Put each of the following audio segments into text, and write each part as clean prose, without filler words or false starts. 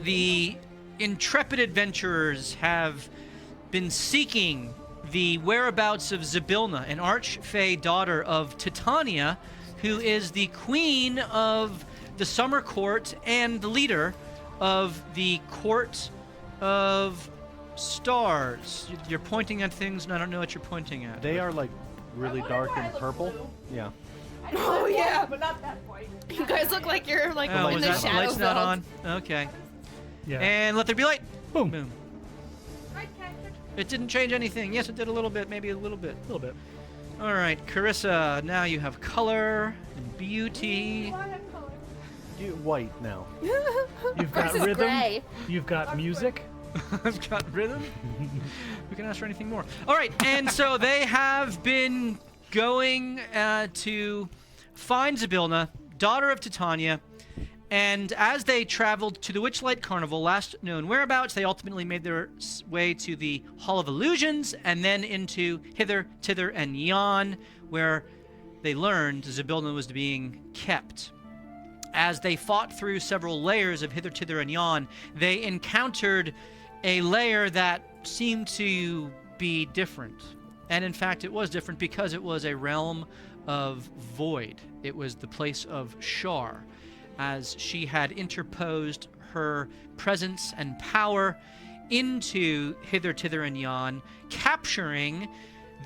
the intrepid adventurers have been seeking the whereabouts of Zybilna, an archfey daughter of Titania, who is the queen of the Summer Court and the leader of the Court of Stars. You're pointing at things, and I don't know what you're pointing at. They are like really dark and purple. Yeah. Oh yeah, but not that white. you guys look like you're like Oh, in was the that shadow light's not belt. on? Okay. Yeah. And let there be light. Boom. Boom. Right, Patrick? It didn't change anything. Yes, it did a little bit, maybe a little bit. A little bit. All right, Carissa, now you have color and beauty. I have color. You white now. You've got Versus rhythm. gray. You've got music. I've got rhythm. We can ask for anything more. All right, and so they have been going to find Zybilna, daughter of Titania, and as they traveled to the Witchlight Carnival, last known whereabouts, they ultimately made their way to the Hall of Illusions, and then into Hither, Tither, and Yon, where they learned Zybilna was being kept. As they fought through several layers of Hither, Tither, and Yon, they encountered a layer that seemed to be different. And in fact, it was different because it was a realm of void. It was the place of Shar, as she had interposed her presence and power into Hither, Tither, and Yon, capturing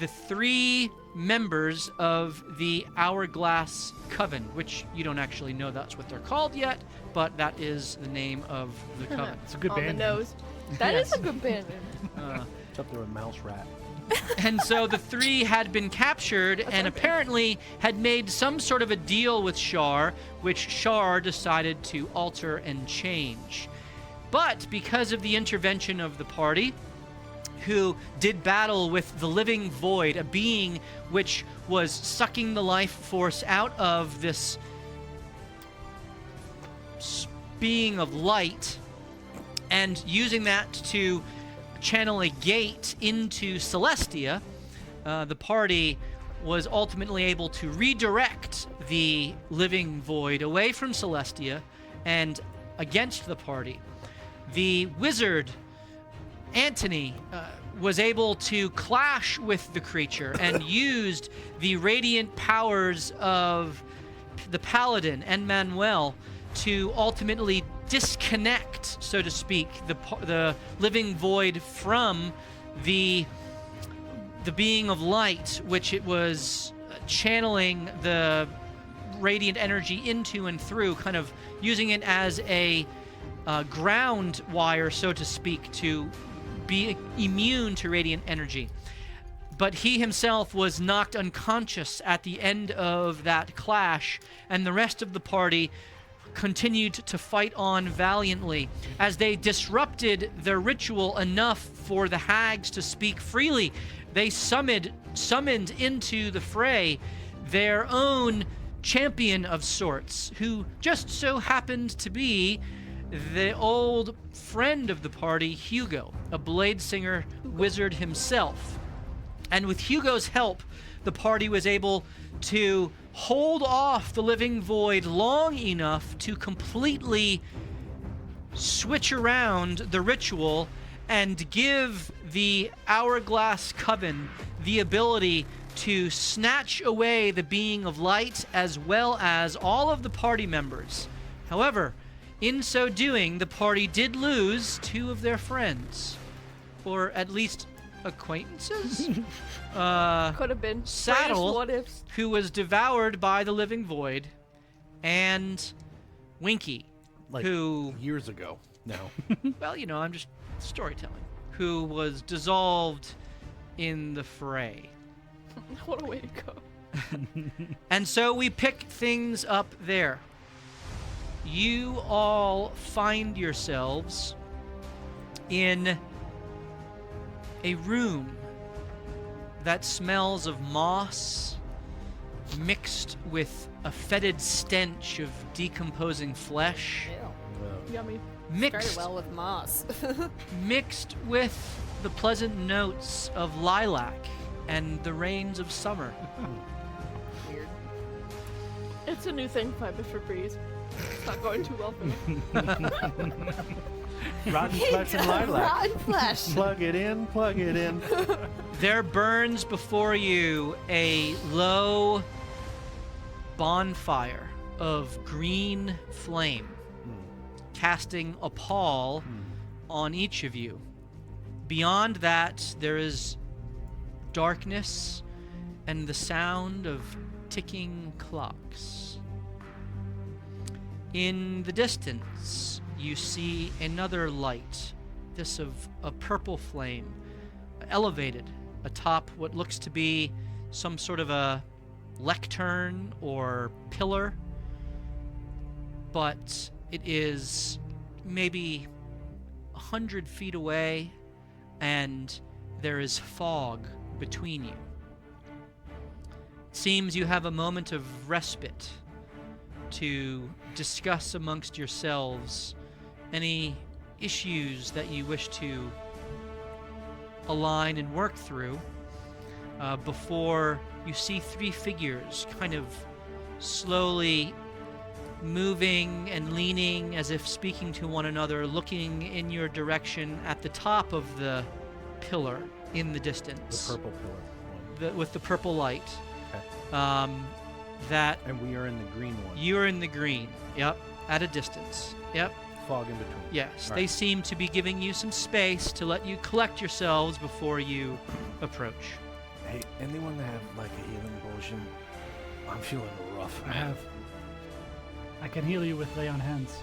the 3 members of the Hourglass Coven, which you don't actually know that's what they're called yet, but that is the name of the Coven. It's a good On the band. nose. That is Yes. a good band name. It's up there with Mouse Rat. And so the 3 had been captured and apparently had made some sort of a deal with Shar, which Shar decided to alter and change. But because of the intervention of the party, who did battle with the living void, a being which was sucking the life force out of this being of light, and using that to channel a gate into Celestia, the party was ultimately able to redirect the living void away from Celestia and against the party. The wizard, Antony, was able to clash with the creature and used the radiant powers of the paladin and Manuel to ultimately disconnect, so to speak, the living void from the being of light, which it was channeling the radiant energy into and through, kind of using it as a ground wire, so to speak, to be immune to radiant energy. But he himself was knocked unconscious at the end of that clash, and the rest of the party continued to fight on valiantly as they disrupted their ritual enough for the hags to speak freely. They summoned into the fray their own champion of sorts, who just so happened to be the old friend of the party, Hugo, a blade singer wizard himself. And with Hugo's help, the party was able to hold off the living void long enough to completely switch around the ritual and give the Hourglass Coven the ability to snatch away the being of light as well as all of the party members. However, in so doing, the party did lose 2 of their friends, or at least acquaintances. Could have been. Saddle, What ifs? who was devoured by the living void, and Winky, Like who, years ago now. well, you know, I'm just storytelling, who was dissolved in the fray. What a way to go. And so we pick things up there. You all find yourselves in a room that smells of moss mixed with a fetid stench of decomposing flesh, Yummy. mixed Started well with moss. mixed with the pleasant notes of lilac and the rains of summer. Weird. It's a new thing by Febreze. It's not going too well for me. Rotten flesh and lilac. Rotten flesh. Plug it in, plug it in. There burns before you a low bonfire of green flame, casting a pall on each of you. Beyond that, there is darkness and the sound of ticking clocks. In the distance, you see another light, this of a purple flame, elevated atop what looks to be some sort of a lectern or pillar, but it is maybe 100 feet away, and there is fog between you. It seems you have a moment of respite to discuss amongst yourselves any issues that you wish to align and work through before you see three figures kind of slowly moving and leaning as if speaking to one another, looking in your direction at the top of the pillar in the The distance. purple pillar one. With the purple light. Okay. That And we are in the green one. you're in the green. Yep. At a distance. Yep. Fog in between. Yes. All They right. seem to be giving you some space to let you collect yourselves before you approach. Hey, anyone have like a healing potion? I'm feeling rough. I have. I can heal you with lay on hands.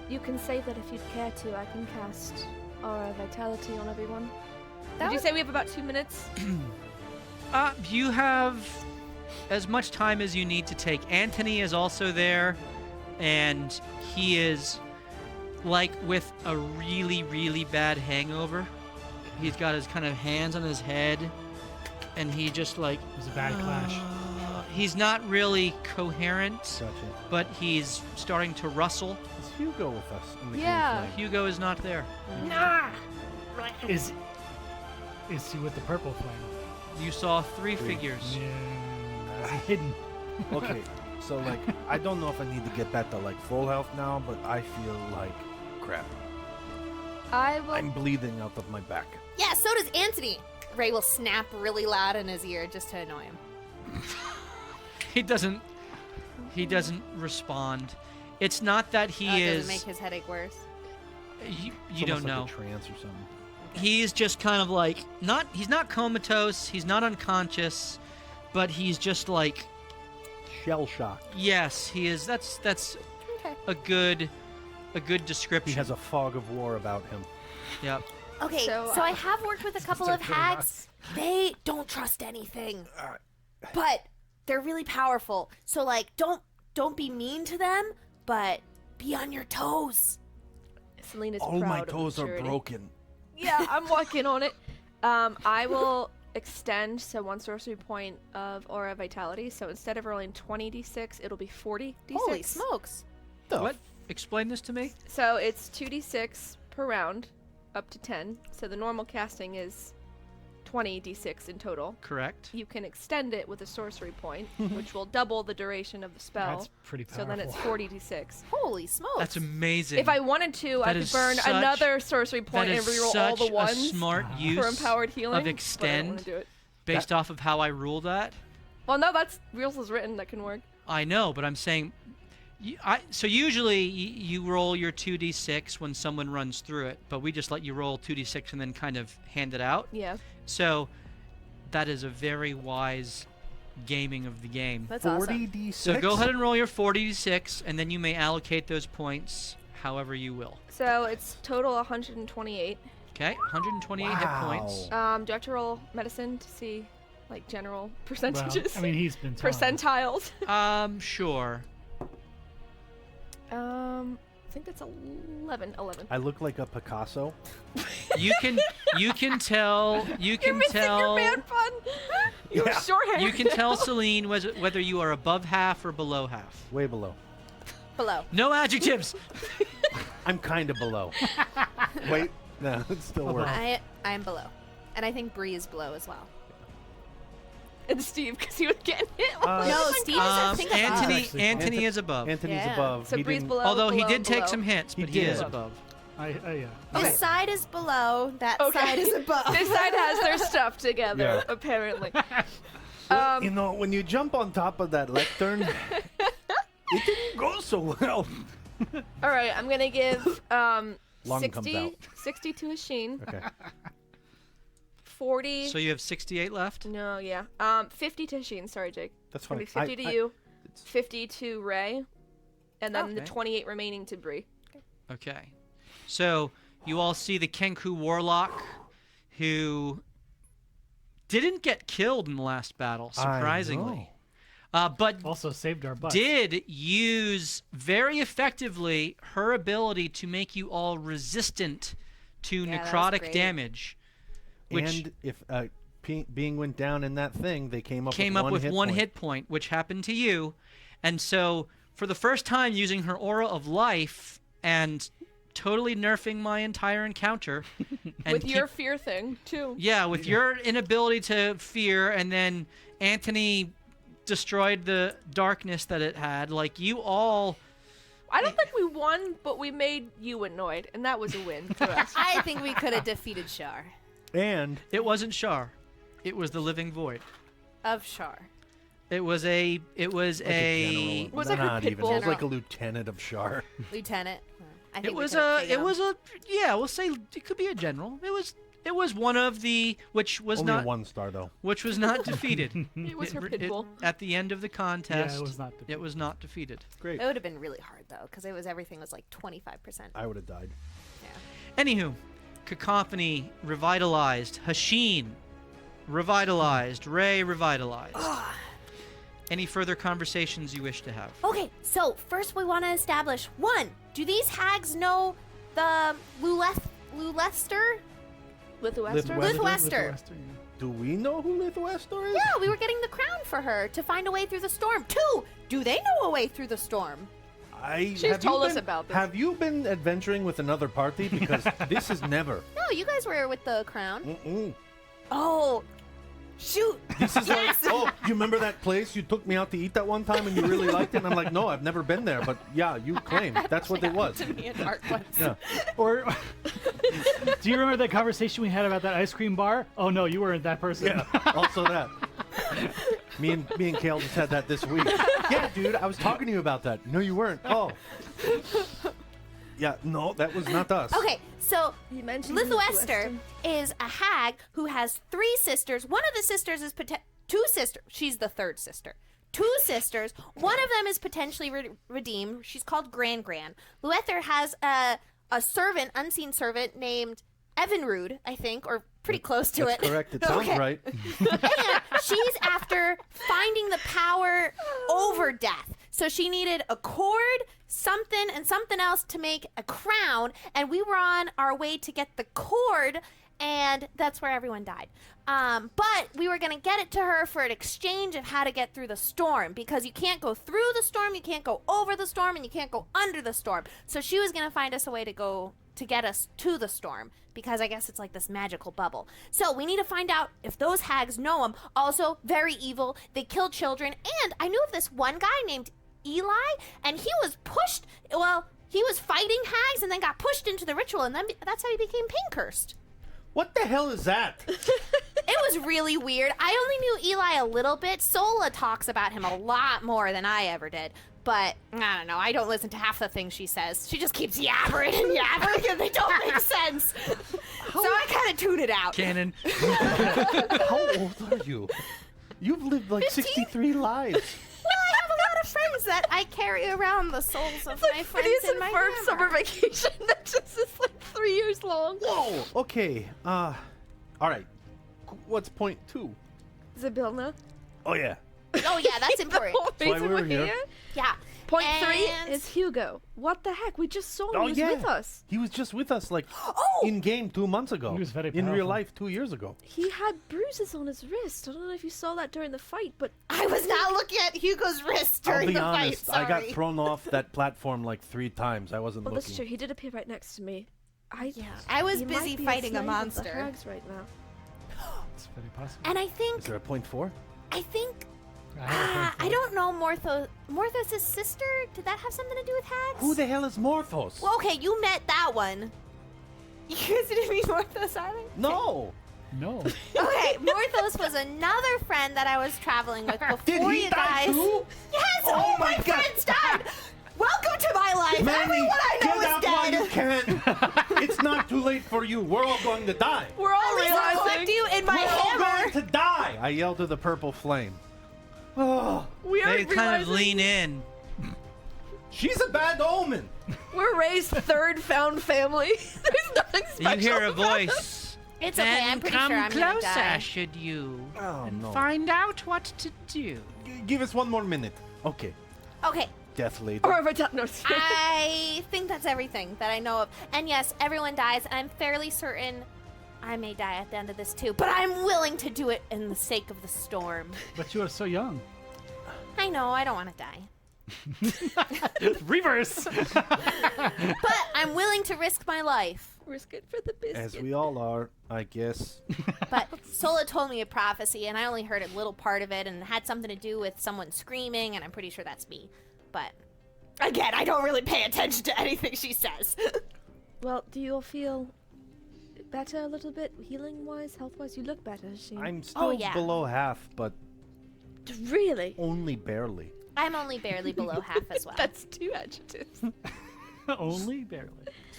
You can save that if you'd care to. I can cast Aura Vitality on everyone. That Did you was- say we have about 2 minutes? You have as much time as you need to take. Anthony is also there, and he is like with a really, really bad hangover. He's got his kind of hands on his head, and he just like... It was a bad clash. He's not really coherent, Gotcha. but he's starting to rustle. Is Hugo with us in the Yeah. green flame? Hugo is not there. Is he with the purple flame? You saw three figures. Yeah. Is he hidden? Okay, so like, I don't know if I need to get back to like full health now, but I feel like crap. I will. I'm bleeding out of my back. Yeah, so does Anthony. Ray will snap really loud in his ear just to annoy him. He doesn't respond. It's not that he Does is... it make his headache worse? You It's don't almost know. like a trance or something. He's just kind of like he's not comatose, he's not unconscious, but he's just like, Shell shock. yes, he is. That's Okay. a good He description. has a fog of war about him. Yep. Okay, So, so I have worked with a couple start of killing hags. They don't trust anything. But they're really powerful. So like don't be mean to them, but be on your toes. Selena's All proud my of toes are maturity. broken. Yeah, I'm working on it. I will extend, so 1 sorcery point of Aura Vitality. So instead of rolling 20d6, it'll be 40d6. Holy smokes. What? Explain this to me. So it's 2d6 per round, up to 10. So the normal casting is 20d6 in total. Correct. You can extend it with a sorcery point, which will double the duration of the spell. That's pretty So powerful. then it's 40d6. Holy smokes. That's amazing. If I wanted to, I That could is burn such- another sorcery that point and is reroll such all the a ones smart use for empowered healing. of but I don't extend wanna do it. based off of how I rule that. Well, no, that's rules is written. That can work. I know, but I'm saying, so usually you roll your 2d6 when someone runs through it, but we just let you roll 2d6 and then kind of hand it out. Yeah, So that is a very wise gaming of the game. that's awesome. 40d6? So go ahead and roll your 40d6, and then you may allocate those points however you will. So it's total 128. Okay, 128 hit points. Wow. Do I have to roll medicine to see, like, general Well, percentages? I mean, he's been telling. percentiles. Sure. I think that's 11. I look like a Picasso. You can tell You're missing your man pun. You have short hair. you can tell Celine whether you are above half or below half. Way below. Below. No adjectives. I'm kind of below. Wait. No, it still works. I'm below. And I think Bree is below as well. and Steve because he was getting hit. No, Steve is I think above. Anthony is above. Anthony's Yeah. above. So He Bree's didn't- below. Although he below, did take below. some hits, He but he is did. above. Yeah. This Okay. side is below. That Okay. side is above. This side has their stuff together, Yeah. apparently. You know, when you jump on top of that lectern, it didn't go so well. All right, I'm gonna give Lung comes 60, out. 60 to Hasheen, Okay. 40. So you have 68 left. No, yeah. 50 to Hasheen. Sorry, Jake. That's Gonna fine. be 50 to you, 50 to Ray, and then the Okay. 28 remaining to Bree. Okay. So you all see the Kenku Warlock, who didn't get killed in the last battle, surprisingly. But Also saved our butt. did use very effectively her ability to make you all resistant to Yeah, that was necrotic great. damage, which And if being went down in that thing, they came up with with one point. hit point, which happened to you. And so, for the first time, using her aura of life and totally nerfing my entire encounter, and With your fear thing, too. with your inability to fear, and then Anthony destroyed the darkness that it had. Like, you all. I don't think we won, but we made you annoyed, and that was a win for us. I think we could have defeated Shar. And It wasn't Shar. It was the Living Void. Of Shar. It was a. Was like her not pit even. bull. It was like a lieutenant of Shar. Lieutenant. I think It we was could've a. taken It him. was a. Yeah, we'll say it could be a general. It was one of the which was Only not a 1-star though. which was not defeated. It was her pit bull. At the end of the contest. Yeah, it was not defeated. It was not defeated. Great. It would have been really hard though, because everything was like 25%. I would have died. Anywho, Cacophony revitalized. Hasheen revitalized. Ray revitalized. Any further conversations you wish to have? Okay, so first we want to establish one. Do these hags know the Lulester? Lithuester? Lithuester. Do we know who Lithuester is? Yeah, we were getting the crown for her to find a way through the storm. 2, do they know a way through the storm? She's have you told us been- about this. Have you been adventuring with another party? Because this is never. No, you guys were with the crown. Mm-mm. Oh, shoot. This is Yes! like, oh, you remember that place you took me out to eat that one time and you really liked it? And I'm like, no, I've never been there. But yeah, you claim that's what it was. To me and Mark once. Yeah. Or do you remember that conversation we had about that ice cream bar? Oh no, you weren't that person. Yeah. Also that. Me and Kale just had that this week. Yeah, dude, I was talking to you about that. No, you weren't. Oh. Yeah, no, that was not us. Okay, so You mentioned Lithuester is a hag who has 3 sisters. One of the sisters is 2 sisters. She's the 3rd sister. 2 sisters. One of them is potentially redeemed. She's called Gran. Luether has a servant, unseen servant named Evinrude, I think, or pretty close to That's it. correct. It sounds Okay. right. And she's after finding the power over death. So she needed a cord, something, and something else to make a crown. And we were on our way to get the cord, and that's where everyone died. But we were going to get it to her for an exchange of how to get through the storm, because you can't go through the storm, you can't go over the storm, and you can't go under the storm. So she was going to find us a way to get us to the storm, because I guess it's like this magical bubble. So we need to find out if those hags know him. Also, very evil. They kill children. And I knew of this one guy named Eli, and he was pushed. Well, he was fighting hags and then got pushed into the ritual, and then that's how he became Pinkhurst. What the hell is that? It was really weird. I only knew Eli a little bit. Sola talks about him a lot more than I ever did. But, I don't know, I don't listen to half the things she says. She just keeps yabbering and yabbering, and they don't make sense. So I kind of tune it out. Canon. How old are you? You've lived like 15? 63 lives. Well, I have a lot of friends that I carry around the souls of my friends Phineas in and my Ferb summer hammer. vacation that just is like 3 years long. Whoa. Okay. All right. What's point 2? Zabilna. Oh yeah. Oh, yeah, that's important. why we were here. Yeah. Point 3 And- is Hugo. What the heck? We just saw him. Oh He was yeah. with us. He was just with us like Oh! in game 2 months ago. He was very in real powerful. life 2 years ago. He had bruises on his wrist. I don't know if you saw that during the fight, but I was not looking at Hugo's wrist I'll during be the honest. fight. I got Sorry. thrown off that platform like 3 times. I wasn't well, looking. that's true. He did appear right next to me. I was he might busy be fighting a slave of the monster. hags right now. It's very possible. And I think Is there a point 4? I think. I have a I handful. don't know Morthos' sister. Did that have something to do with hags? Who the hell is Morthos? Well, okay, you met that one. You guys didn't meet Morthos either? No. No. Okay, Morthos was another friend that I was traveling with before Did he you die guys. too? Yes, Oh all my my God. friends died. Welcome to my life. Manny, Everyone I know get is out while you dead. can. It's not too late for you. We're all going to die. We're all At least I'll collect realizing you in my We're all hammer. going to die. I yelled to the purple flame. Oh, we are They kind of realizing lean in. she's a bad omen. we're Ray's third found family. There's nothing You special. hear a about us. voice. It's okay. Then I'm pretty come sure I'm gonna closer, die. should you, Oh, and no. find out what to do. Give us one more minute. Okay. Okay, Death Lady. Or if I tell no. I think that's everything that I know of. And yes, everyone dies, and I'm fairly certain I may die at the end of this too. But I'm willing to do it in the sake of the storm. But you are so young. I know I don't want to die, Reverse. but I'm willing to risk my life. Risk it for the biscuit. As we all are, I guess. But Sola told me a prophecy, and I only heard a little part of it, and it had something to do with someone screaming, and I'm pretty sure that's me. But again, I don't really pay attention to anything she says. Well, do you all feel better a little bit, healing-wise, health-wise? You look better, Sheen. I'm still yeah. below half, but Really? only barely. I'm only barely below half as well. That's 2 adjectives. Only barely.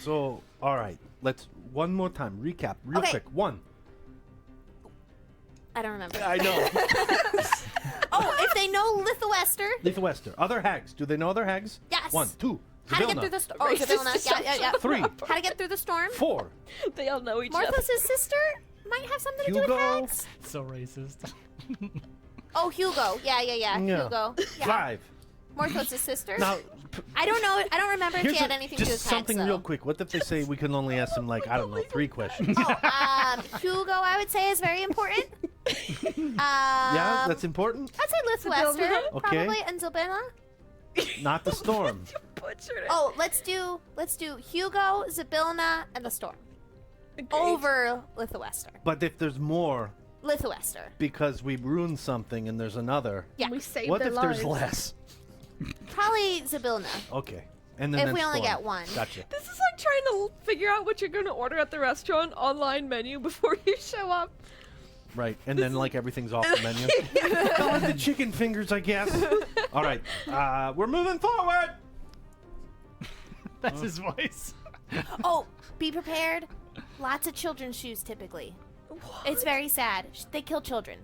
So, all right. Let's one more time recap real Okay. quick. 1. I don't remember. I know. Oh, if they know Lithuester, Lithuester. Other hags. Do they know other hags? Yes. 1, 2. how to get through the storm. Oh, Racist Zavilna. Yeah. 3, How to get through the storm. 4. They all know each other. Morthos' sister might have something to do with Hugo. hags. So racist. Oh, Hugo. Yeah. Yeah. Hugo. Yeah. 5. Morthos' sister. Now, I don't know. I don't remember if here's she had anything to do with just something hags, real though. quick. What if they say we can only ask them, like, I don't know, 3 questions? Hugo, I would say, is very important. Yeah, that's important? I'd say Lithuester, Zabilna? Okay. probably, and Zabilna. Not the storm. Butchered it. Oh, let's do Hugo, Zabilna, and the storm Agreed. over Lithuester. But if there's more, Lithuester. because we ruined something and there's another, Yeah. We saved what their if lives. there's less? Probably Zabilna. Okay. And then If that's we only storm. get one. Gotcha. This is like trying to figure out what you're going to order at the restaurant online menu before you show up. Right, and then like everything's off the menu. Go with the chicken fingers, I guess. All right, we're moving forward. That's his voice. Oh, be prepared. Lots of children's shoes, typically. It's very sad. They kill children,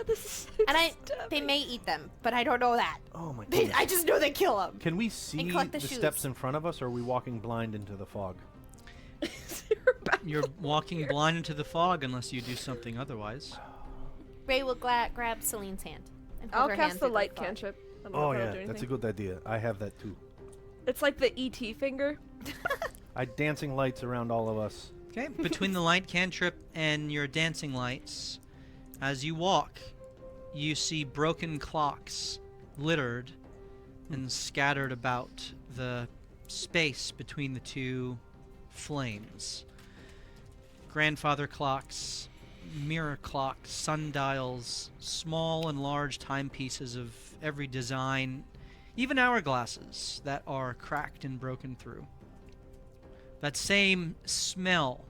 This is and they disturbing. may eat them, but I don't know that. Oh my god. I just know they kill them. Can we see collect the the shoes. steps in front of us, or are we walking blind into the fog? You're walking blind into the fog unless you do something otherwise. Ray will grab Celine's hand. And hold I'll her cast hand the through light fog. cantrip. I don't know Oh if that'll yeah, do that's a anything. good idea. I have that too. It's like the ET finger. I dancing lights around all of us. Okay, between the light cantrip and your dancing lights, as you walk, you see broken clocks littered and scattered about the space between the 2 flames. Grandfather clocks, mirror clocks, sundials, small and large timepieces of every design, even hourglasses that are cracked and broken through. That same smell,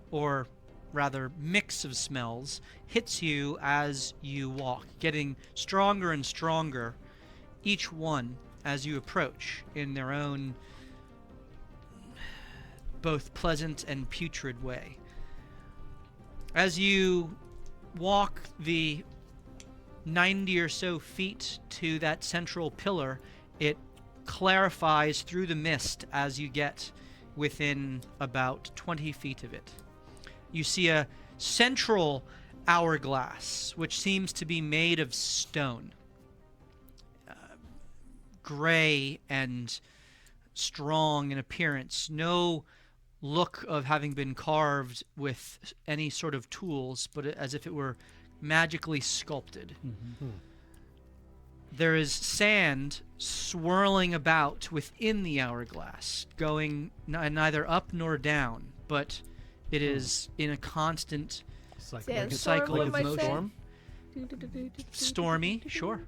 or rather mix of smells, hits you as you walk, getting stronger and stronger, each one as you approach in their own both pleasant and putrid way. As you walk the 90 or so feet to that central pillar, it clarifies through the mist as you get within about 20 feet of it. You see a central hourglass, which seems to be made of stone. Gray and strong in appearance. No look of having been carved with any sort of tools, but as if it were magically sculpted. There is sand swirling about within the hourglass, going neither up nor down, but it is in a constant It's like Sandstorm, cycle one of might motion. say. Storm? stormy, sure.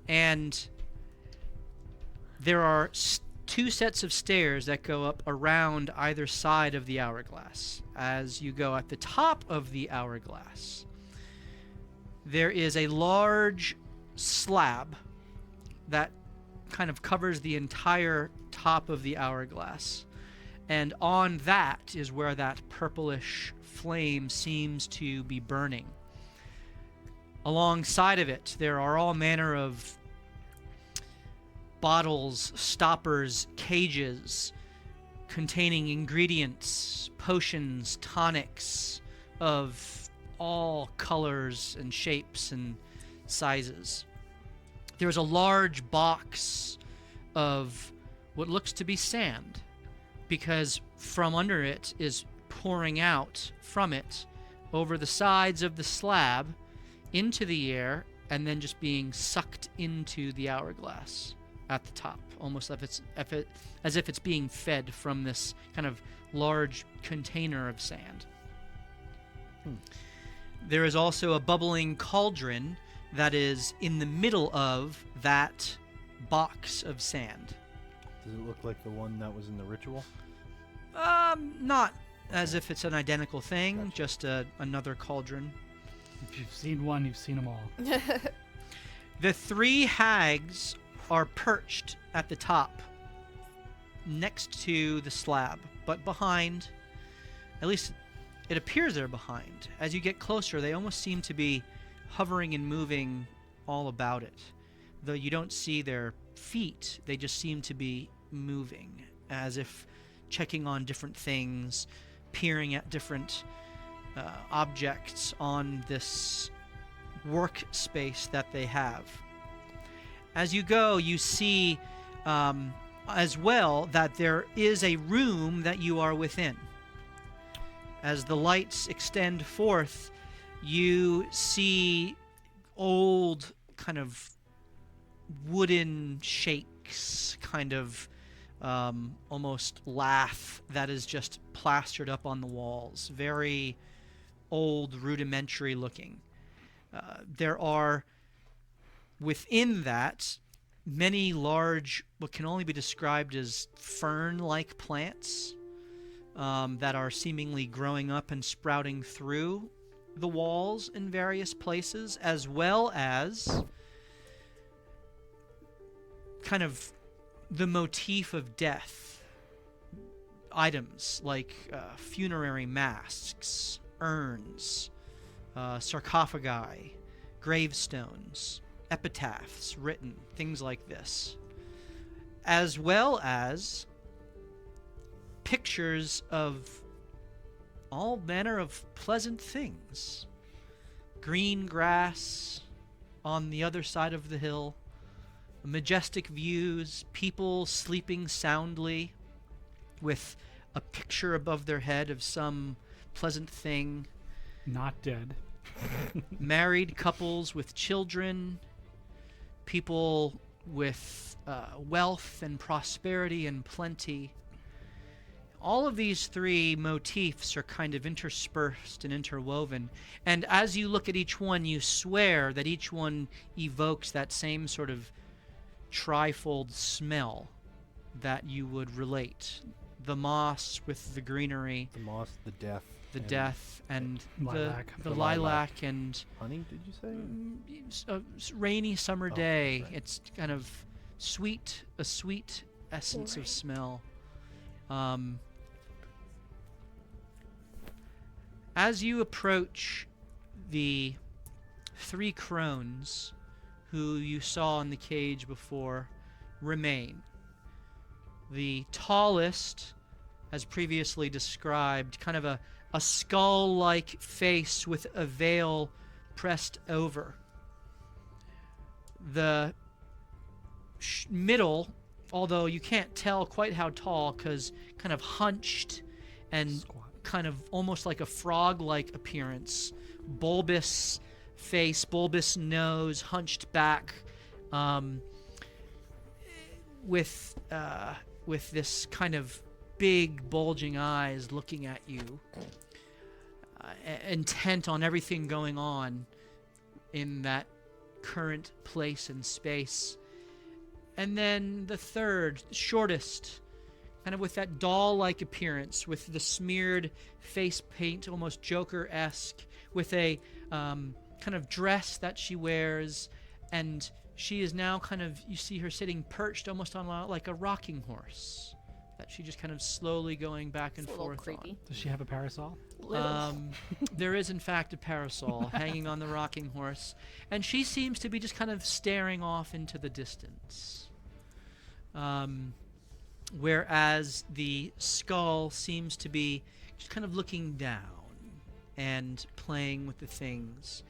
And there are two sets of stairs that go up around either side of the hourglass. As you go at the top of the hourglass, there is a large slab that kind of covers the entire top of the hourglass. And on that is where that purplish flame seems to be burning. Alongside of it, there are all manner of bottles, stoppers, cages containing ingredients, potions, tonics of all colors and shapes and sizes. There's a large box of what looks to be sand, because from under it is pouring out from it over the sides of the slab into the air and then just being sucked into the hourglass at the top, almost as if it's being fed from this kind of large container of sand. There is also a bubbling cauldron that is in the middle of that box of sand. Does it look like the one that was in the ritual? Not as if it's an identical thing, Gotcha. just another cauldron. If you've seen one, you've seen them all. The three hags are perched at the top next to the slab, but behind, at least it appears they're behind. As you get closer, they almost seem to be hovering and moving all about it. Though you don't see their feet, they just seem to be moving, as if checking on different things, peering at different objects on this workspace that they have. As you go, you see as well that there is a room that you are within. As the lights extend forth, you see old kind of wooden shakes, kind of almost lath that is just plastered up on the walls. Very old, rudimentary looking. There are within that many large, what can only be described as fern-like plants that are seemingly growing up and sprouting through the walls in various places, as well as kind of the motif of death. Items like funerary masks, urns, sarcophagi, gravestones, epitaphs written, things like this, as well as pictures of all manner of pleasant things. Green grass on the other side of the hill, majestic views, people sleeping soundly with a picture above their head of some pleasant thing. Not dead. Married couples with children, people with wealth and prosperity and plenty. All of these three motifs are kind of interspersed and interwoven, and as you look at each one, you swear that each one evokes that same sort of trifold smell that you would relate. The moss with the greenery, The moss, the death. the death, and Lilac. the The lilac, lilac. and Honey, did you say? a rainy summer Oh, day. right. It's kind of a sweet essence of smell. As you approach the three crones who you saw in the cage before remain. The tallest, as previously described, kind of a skull-like face with a veil pressed over. The middle, although you can't tell quite how tall, because kind of hunched and kind of almost like a frog-like appearance. Bulbous face, bulbous nose, hunched back, with this kind of big bulging eyes looking at you. intent on everything going on in that current place and space. And then the third, shortest, kind of with that doll-like appearance, with the smeared face paint, almost Joker-esque, with a kind of dress that she wears, and she is now kind of, you see her sitting perched almost on like a rocking horse, that she just kind of slowly going back and It's a little forth creepy. Does she have a parasol? There is in fact a parasol hanging on the rocking horse, and she seems to be just kind of staring off into the distance. Whereas the skull seems to be just kind of looking down and playing with the things.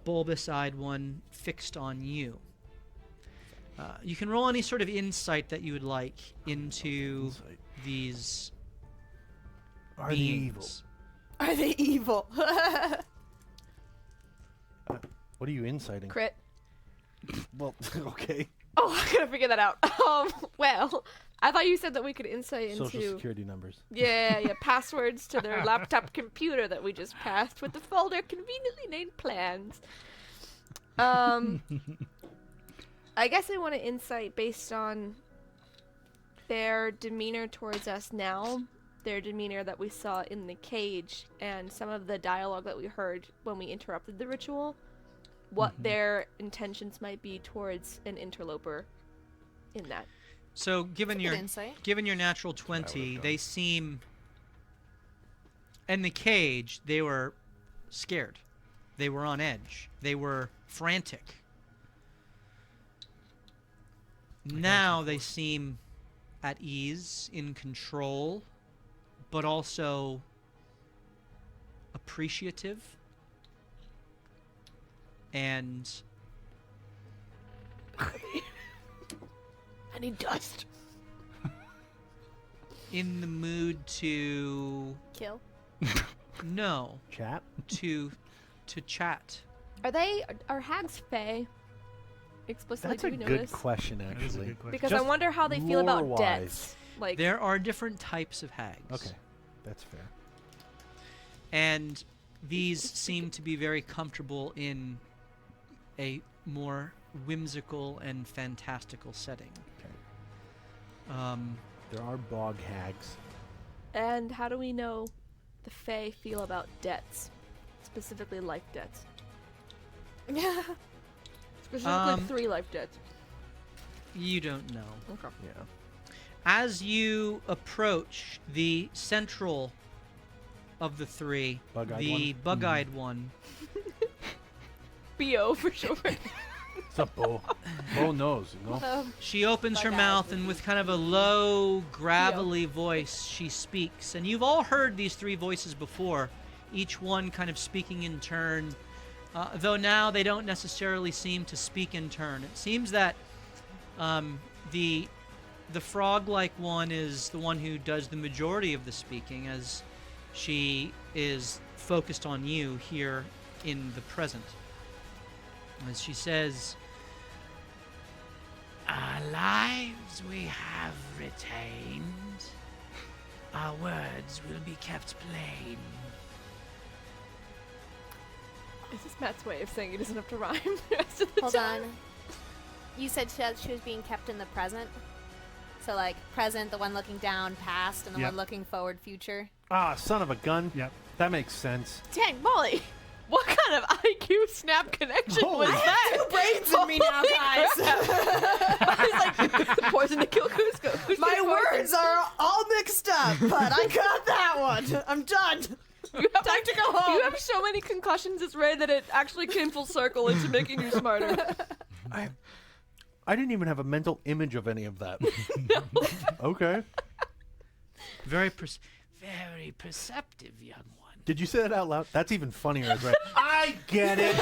Bulbous-eyed one fixed on you. You can roll any sort of insight that you would like into these Are they evil? beings. Are they evil? What are you inciting? Crit. Well, okay. Oh, I gotta figure that out. Well, I thought you said that we could insight into Social security numbers. yeah, passwords to their laptop computer that we just passed with the folder conveniently named plans. I guess I want to insight based on their demeanor towards us now, their demeanor that we saw in the cage, and some of the dialogue that we heard when we interrupted the ritual, what their intentions might be towards an interloper in that. So given Good your insight. given your natural 20, they seem in the cage, they were scared. They were on edge. They were frantic. Now they seem at ease, in control, but also appreciative and I need dust. in the mood to Kill. no Chat? to chat. Are hags fae? Explicitly, That's a do we good notice? question, That is a actually. good question. Because I Just wonder how they feel about lore-wise. debts. Like, There are different types of hags. Okay, that's fair. And these seem to be very comfortable in a more whimsical and fantastical setting. Okay. There are bog hags. and how do we know the fae feel about debts, specifically life debts? Specifically 3 life debts. You don't know. Okay. Yeah. As you approach the central of the 3, Bug-eyed the one? bug-eyed one, BO for sure. What's up, Bo? Bo knows, you know? she opens her Bug-eyed mouth would and be- with kind of a low, gravelly voice, she speaks. And you've all heard these 3 voices before, each one kind of speaking in turn, though now they don't necessarily seem to speak in turn. It seems that the frog-like one is the one who does the majority of the speaking, as she is focused on you here in the present. As she says, "Our lives we have retained. Our words will be kept plain." Is this Matt's way of saying he doesn't have to rhyme the rest of the Hold time? on. You said she was being kept in the present. So like present, the one looking down, past, and the Yep. one looking forward, future. Ah, son of a gun. Yep. That makes sense. Dang, Molly! What kind of IQ snap connection was that? Brains in me now, guys. He's like, poison to kill Cusco. Who's My gonna poison? words are all mixed up, but I got that one. I'm done. You have, Time to go home. You have so many concussions, it's rare that it actually came full circle into making you smarter. I didn't even have a mental image of any of that. Okay. Very perceptive young one. Did you say that out loud? That's even funnier. As right. I get it.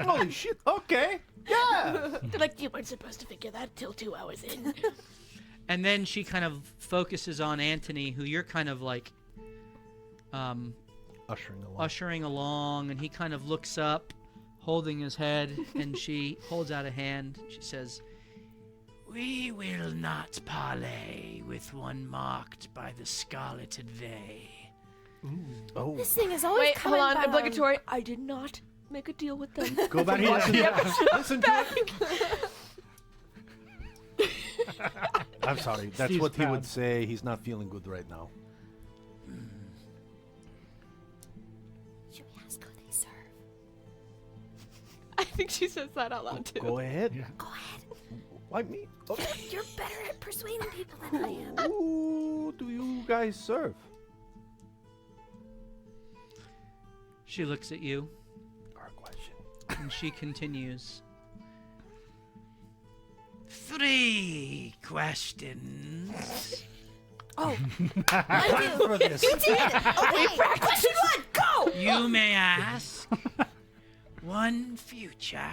Holy shit. Okay. Yeah. They're like, you weren't supposed to figure that till 2 hours in. And then she kind of focuses on Anthony, who you're kind of like Ushering along. ushering along, and he kind of looks up, holding his head, and she holds out a hand. She says, "We will not parley with one marked by the scarlet advay. Oh, This thing is always Wait, coming hold on. down. Obligatory. I did not make a deal with them. go back and listen. Listen to it. I'm sorry. That's Steve's what he would proud. say. He's not feeling good right now. Should we ask who they serve? I think she says that out loud too. Go ahead. Yeah. Go ahead. Why me? Oh. You're better at persuading people than I am. Who do you guys serve? She looks at you Our question. and she continues. 3 questions. Oh, I do. For this. You did. Okay. Question 1, go. You may ask. 1 future,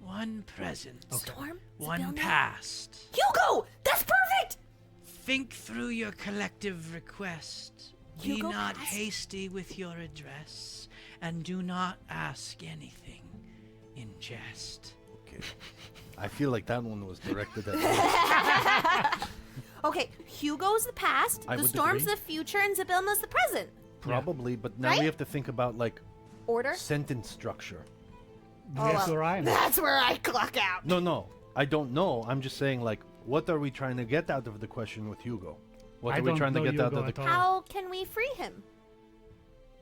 1 present, Storm. 1 Zabilna? past. Hugo, that's perfect. Think through your collective request. Be Hugo not past? hasty with your address, and do not ask anything in jest. Okay. I feel like that one was directed at me. Okay, Hugo's the past, I the would Storm's agree. the future, and Zabilna's the present. Probably, but now Right? we have to think about like Order? sentence structure. Yes, well. Orion. That's where I clock out. No, I don't know. I'm just saying like, what are we trying to get out of the question with Hugo? What I are we don't trying to know get out Hugo of the? at all. How can we free him?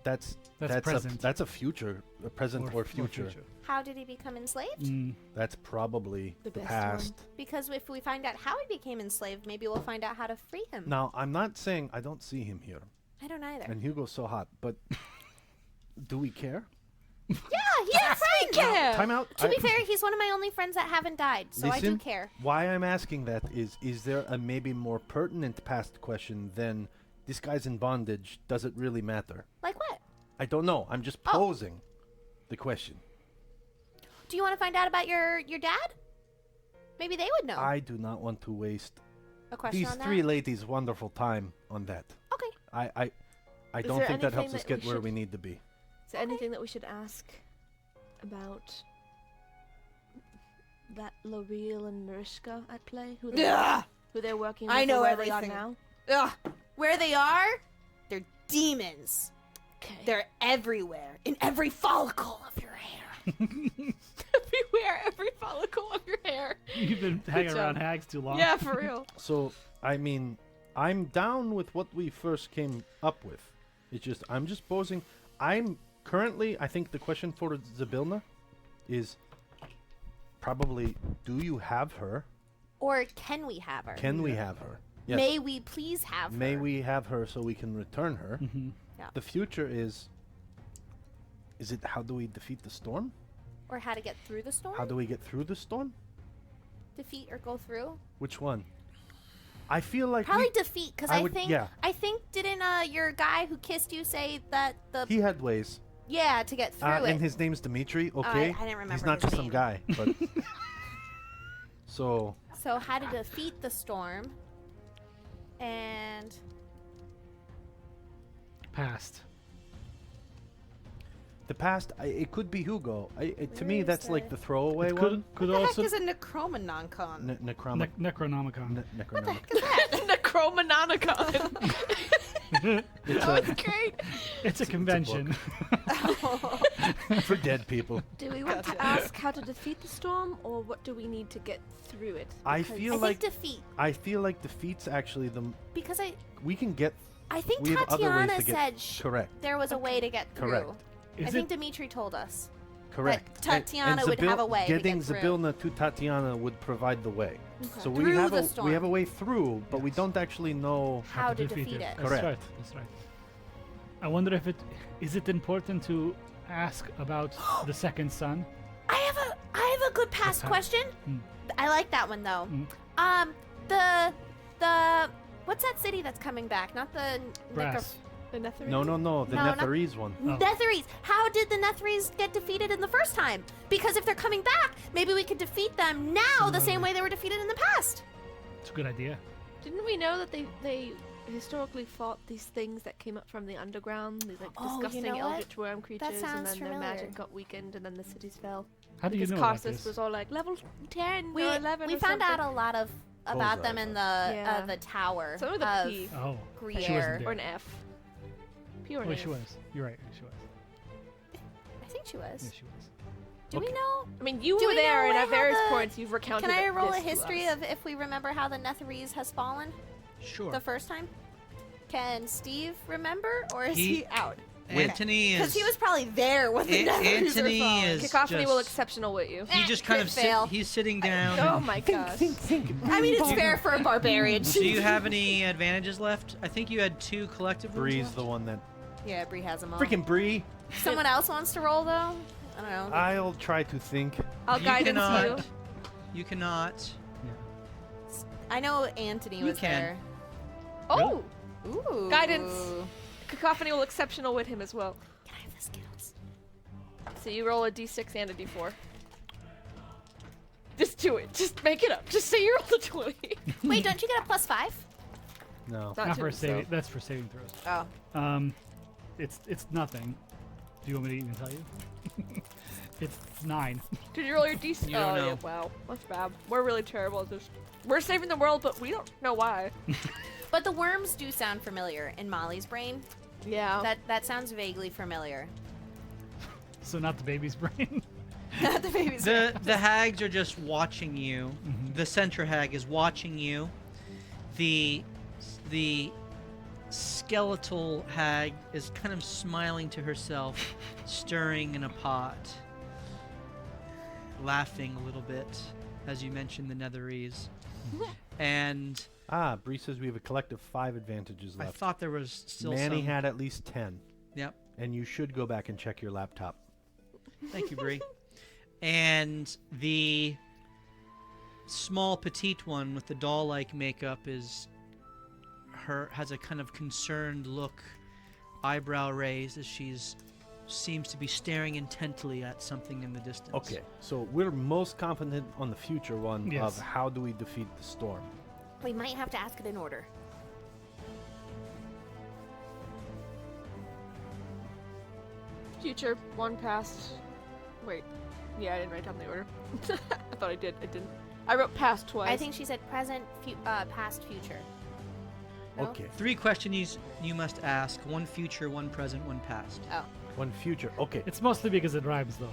That's present. that's a future, a present or future. How did he become enslaved? Mm. That's probably The the best past. Because if we find out how he became enslaved, maybe we'll find out how to free him. Now, I'm not saying I don't see him here, I don't either. and Hugo's so hot, but do we care? Yeah, he's our friend. Time out. To be fair, he's one of my only friends that haven't died, so I do Listen, care. Why I'm asking that is there a maybe more pertinent past question than this guy's in bondage? Does it really matter? Like what? I don't know. I'm just Oh. posing the question. Do you want to find out about your dad? Maybe they would know. I do not want to waste A question these on that? 3 ladies' wonderful time on that. Okay. I Is don't there think that helps anything us that we get where should- we need to be. Is there anything that we should ask about that L'Oreal and Mariska at play? Who Ugh. they're working with? I or know where everything. they are now? Ugh. Where they are? They're demons. Okay. They're everywhere. In every follicle of your hair. everywhere, every follicle of your hair. You've been hanging job. around hags too long. Yeah, for real. So, I mean, I'm down with what we first came up with. It's just, I'm just posing. I'm currently, I think the question for Zabilna is probably, do you have her? Or can we have her? Can we have her? Yes. May we please have her? May we have her so we can return her? Mm-hmm. Yeah. The future is it how do we defeat the storm? Or how to get through the storm? How do we get through the storm? Defeat or go through? Which one? I feel like Probably defeat, because I I would- think yeah. I think didn't your guy who kissed you say that the he had ways. yeah to get through it? And his name's Dimitri, okay? I didn't remember He's not his just some name. guy, but so So how to defeat the storm? And Past. the past, it could be Hugo. To Where me, is that's like that? the throwaway It one. could What the heck also is a Necromononcon? Necromic. Necronomicon. Necronomicon. Necromanonicon. It's Oh, a, it's great. It's a convention. for dead people. Do we want to ask how to defeat the storm, or what do we need to get through it? I Because- feel I like think defeat I feel like defeat's actually because we can get I think we have other ways Tatiana to get said correct. there was a way to get through. Correct. I Is think it? Dimitri told us. Correct. Tatiana would have a way to Getting get through. Zabilna to Tatiana would provide the way. So we Through have the a storm. we have a way through, but we Yes. don't actually know. How to defeat it. That's Correct. right. That's right. I wonder if is it important to ask about the second son? I have a good past past? question. Hmm. I like that one though. Hmm. The what's that city that's coming back? Not the Brass. The Netherese? No, the No, not- Netherese one. Oh. Netherese. How did the Netherese get defeated in the first time? Because if they're coming back, maybe we could defeat them now the same way they were defeated in the past. It's a good idea. Didn't we know that they historically fought these things that came up from the underground? These like Oh, you disgusting know what? eldritch worm creatures, and sounds then their familiar. magic got weakened, and then the cities fell. How do you Because know about Karsus this? was all like level 10 We or 11 we or found out something. a lot of about them in the Yeah. the tower Some with a of P Oh, Gruyere. she wasn't or there. an F. Pure Oh, native. she was. You're right. She was. I think she was. Yeah, she was. Do we Okay. know? I mean, you Do were we know there, and what at various how the- points you've recounted. Can I roll a this to history us. of if we remember how the Netherese has fallen Sure. the first time? Can Steve remember, or is he out? Anthony is. Because he was probably there when the Netherese were Anthony falling. is Cacophony will just- exceptional with you. He just kind of fail. he's sitting down. Oh my gosh. Think. I mean, it's fair for a barbarian. Do you have any advantages left? I think you had 2 collective wounds Bree's left. the one that. Yeah, Bree has them all. Freaking Bree. Someone else wants to roll though. I don't know. I'll try to think. I'll You guidance cannot. you. You cannot. I know Anthony You was can. there. Oh, Ooh. Guidance. Cacophony will exceptional with him as well. Can I have the skills? So you roll a d6 and a d4. Just do it. Just make it up. Just say you rolled a 20. Wait, don't you get a +5? No. Not Not to for me, saving. That's for saving throws. Oh. It's nothing. Do you want me to even tell you? It's 9. Did you roll your d6? You don't Oh, yeah, know. wow. That's bad. We're really terrible at this. We're saving the world, but we don't know why. But the worms do sound familiar in Molly's brain. Yeah. That sounds vaguely familiar. So not the baby's brain. Not the baby's The hags are just watching you. The center hag is watching you. The skeletal hag is kind of smiling to herself, stirring in a pot, laughing a little bit as you mentioned the Netherese. And Bree says we have a collective 5 advantages I left. thought there was still Manny some. had at least 10. Yep. And you should go back and check your laptop. Thank you, Bree. And the small petite one with the doll-like makeup has a kind of concerned look, eyebrow raised as seems to be staring intently at something in the distance. Okay, so we're most confident on the future one Yes. of how do we defeat the storm. We might have to ask it in order. Future, 1 past. Wait. Yeah, I didn't write down the order. I thought I did. I didn't. I wrote past twice. I think she said present, past, future. No? Okay, 3 questions you must ask: 1 future, 1 present, 1 past. Oh. one future. Okay, It's mostly because it rhymes, though.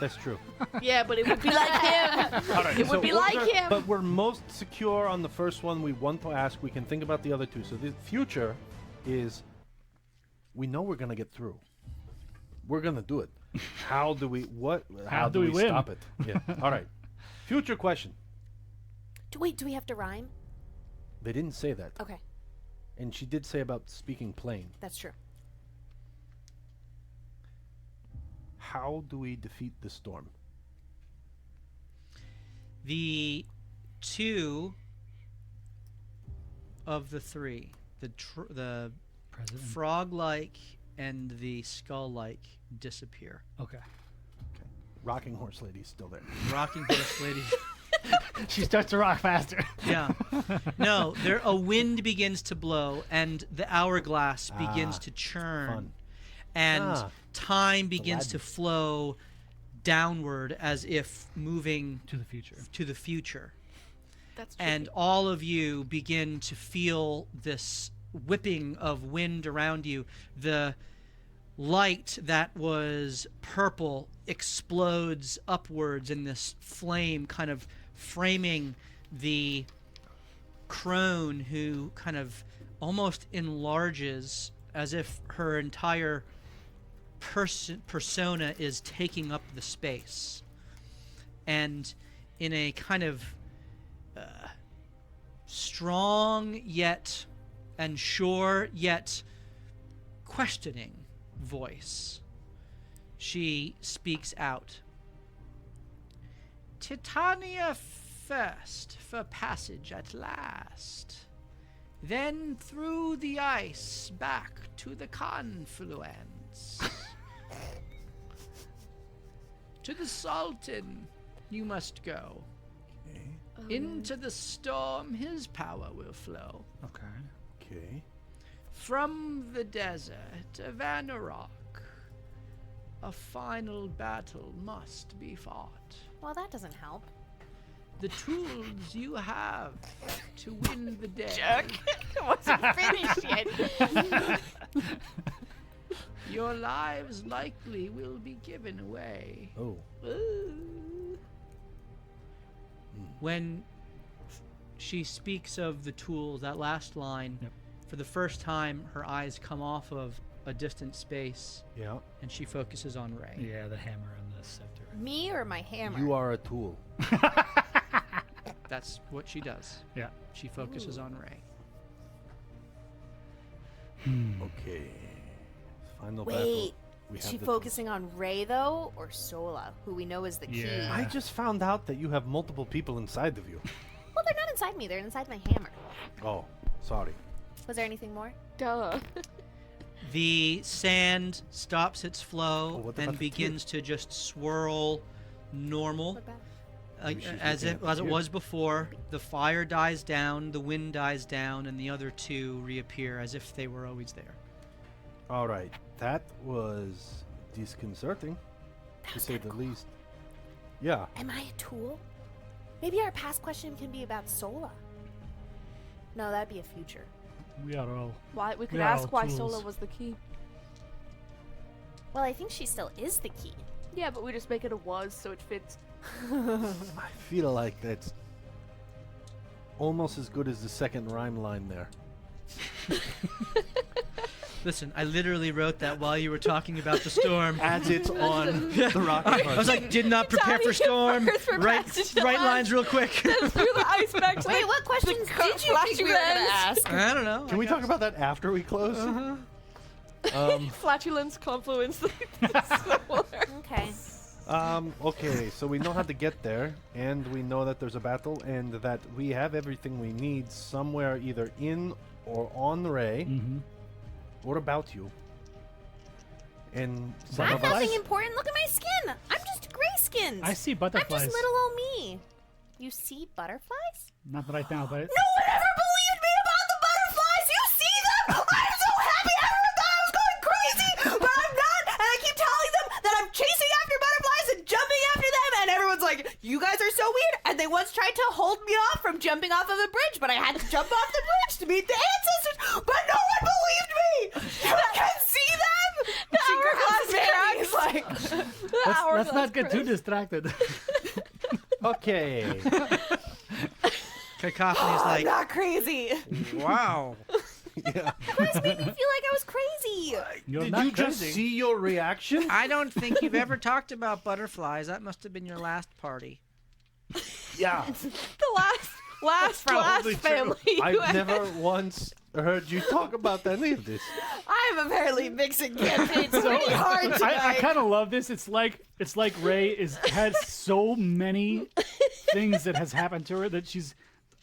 that's true. Yeah, but it would be like him. All right, It would be like him. But we're most secure on the first one. We want to ask. We can think about the other 2. So the future is we know we're gonna get through. We're gonna do it. How do we? What? How do we win? stop it? Yeah. All right. Future question. Wait, do we have to rhyme? They didn't say that, Okay, and she did say about speaking plain. that's true. How do we defeat the storm? The 2 of the 3, the President. frog-like and the skull-like disappear. Okay. Rocking horse lady's still there. Rocking horse lady. She starts to rock faster. Yeah. No, a wind begins to blow and the hourglass begins Ah, to churn. fun. And Ah, time begins to Aladdin. flow downward as if moving To the future. to the future. That's true. And all of you begin to feel this whipping of wind around you. The light that was purple explodes upwards in this flame, kind of framing the crone, who kind of almost enlarges as if her entire persona is taking up the space. And in a kind of strong yet and sure yet questioning voice, she speaks out. Titania first for passage at last, then through the ice back to the confluence. To the Sultan you must go. Into the storm his power will flow. Okay. Okay. From the desert of Anarok, a final battle must be fought. Well, that doesn't help. The tools you have to win the day. wasn't finished yet. your lives likely will be given away. Oh. When she speaks of the tools, that last line, Yep. for the first time, her eyes come off of a distant space, Yeah. and she focuses on Ray. Yeah, the hammer and the scepter. Me or my hammer? You are a tool. That's what she does. Yeah. She focuses on Ray. Okay. Final battle. Wait, We is have she the focusing on Ray though, or Sola, who we know is the key? Yeah. I just found out that you have multiple people inside of you. Well, they're not inside me. They're inside my hammer. Oh, sorry. Was there anything more? Duh. The sand stops its flow what about and the tear? begins to just swirl normal. What about? Maybe she's As looking it at the as it tear. was before. The fire dies down, the wind dies down, and the other two reappear as if they were always there. All right. That was disconcerting, to say the least. Yeah. Am I a tool? Maybe our past question can be about Sola. No, that'd be a future. We are all. Why we could We are ask all why tools. Sola was the key. Well, I think she still is the key. Yeah, but we just make it a was so it fits. I feel like that's almost as good as the second rhyme line there. Listen, I literally wrote that while you were talking about the storm. As it's on the rocket I was like, did not prepare for Tiny storm. first for Right, passage right on. lines real quick. Through the ice back to Wait, the what questions did you think we were gonna ask? I don't know. Can we talk about that after we close? flatulence confluence. Okay. Okay, so we know how to get there, and we know that there's a battle, and that we have everything we need somewhere either in or on Ray, Mm-hmm. or about you. And some I'm of us... nothing important. Look at my skin. I'm just gray skinned. I see I'm butterflies. just little old me. You see butterflies? Not right now, but No one ever believed me about the butterflies! You see them? I'm so happy! Everyone thought I was going crazy! But I'm not! And I keep telling them that I'm chasing after butterflies and jumping after them, and everyone's like, you guys are so weird! And they once tried to hold me off from jumping off of a bridge, but I had to jump off the bridge to meet the ancestors! But no one believed me! You can see them! The She grabs hourglass Mary, cracks. he's like... let's not get too distracted. Okay. Cacophony's I'm like, not crazy! wow. Yeah. You guys made me feel like I was crazy. You're Did not you crazy. just see your reaction? I don't think you've ever talked about butterflies. That must have been your last party. Yeah. The last probably true. family. you I've had. never once heard you talk about any of this. I'm apparently mixing campaigns pretty hard tonight. I kind of love this. It's like Ray has so many things that has happened to her that she's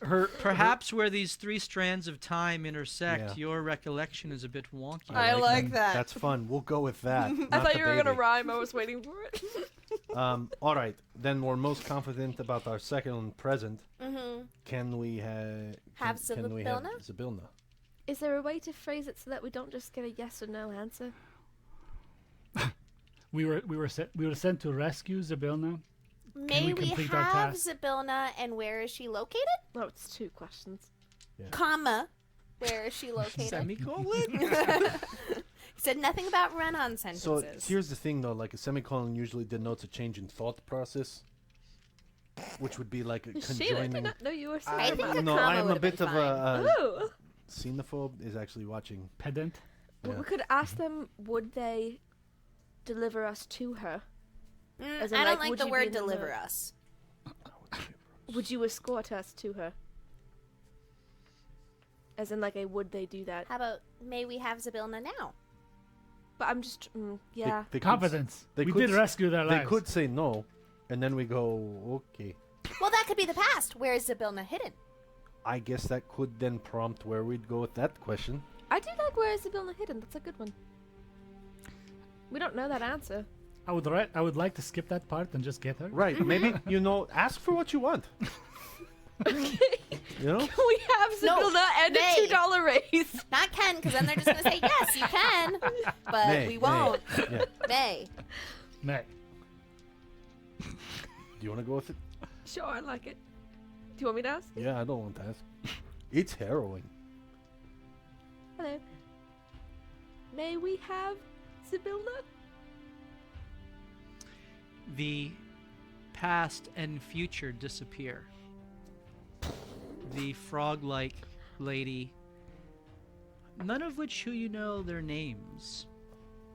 her Perhaps where these three strands of time intersect, Yeah. your recollection is a bit wonky. I like them. that. That's fun. We'll go with that. I not thought the you were gonna baby. rhyme. I was waiting for it. All right. Then we're most confident about our second and present. Mm-hmm. Can we Have can we have Zabilna? Zabilna? Is there a way to phrase it so that we don't just get a yes or no answer? we were sent to rescue Zabilna. May we complete our have task? Zabilna, and where is she located? No, it's two questions. Comma, where is she located? Semicolon? He said nothing about run-on So sentences. here's the thing, though. Like a semicolon usually denotes a change in thought process, which would be like a Shit, I did conjoining. not know you were I saying think that. a No, comma I'm a would've bit been of fine. a Ooh. xenophobe. Is actually watching. Pedant. Well, Yeah. we could ask them, would they deliver us to her? as in, I don't like, like would the you be word in the deliver mood? us. Would you escort us to her? As in, like, a would they do that? How about may we have Zabilna now? But I'm just, yeah. They could s- Competence. they We could did s- rescue their They lives. could say no, and then we go okay. Well, that could be the past. Where is Zabilna hidden? I guess that could then prompt where we'd go with that question. I do like where is the building hidden. That's a good one. We don't know that answer. I would like to skip that part and just get her. Right? Maybe ask for what you want. You know? We have Sibilna and May. a $2 raise. Not Ken, because then they're just going to say, yes, you can. But May, we won't. Yeah. May. May. Do you want to go with it? Sure, I like it. Do you want me to ask? Yeah, I don't want to ask. It's harrowing. Hello. May we have Sibylla? The past and future disappear. The frog-like lady, none of which who you know their names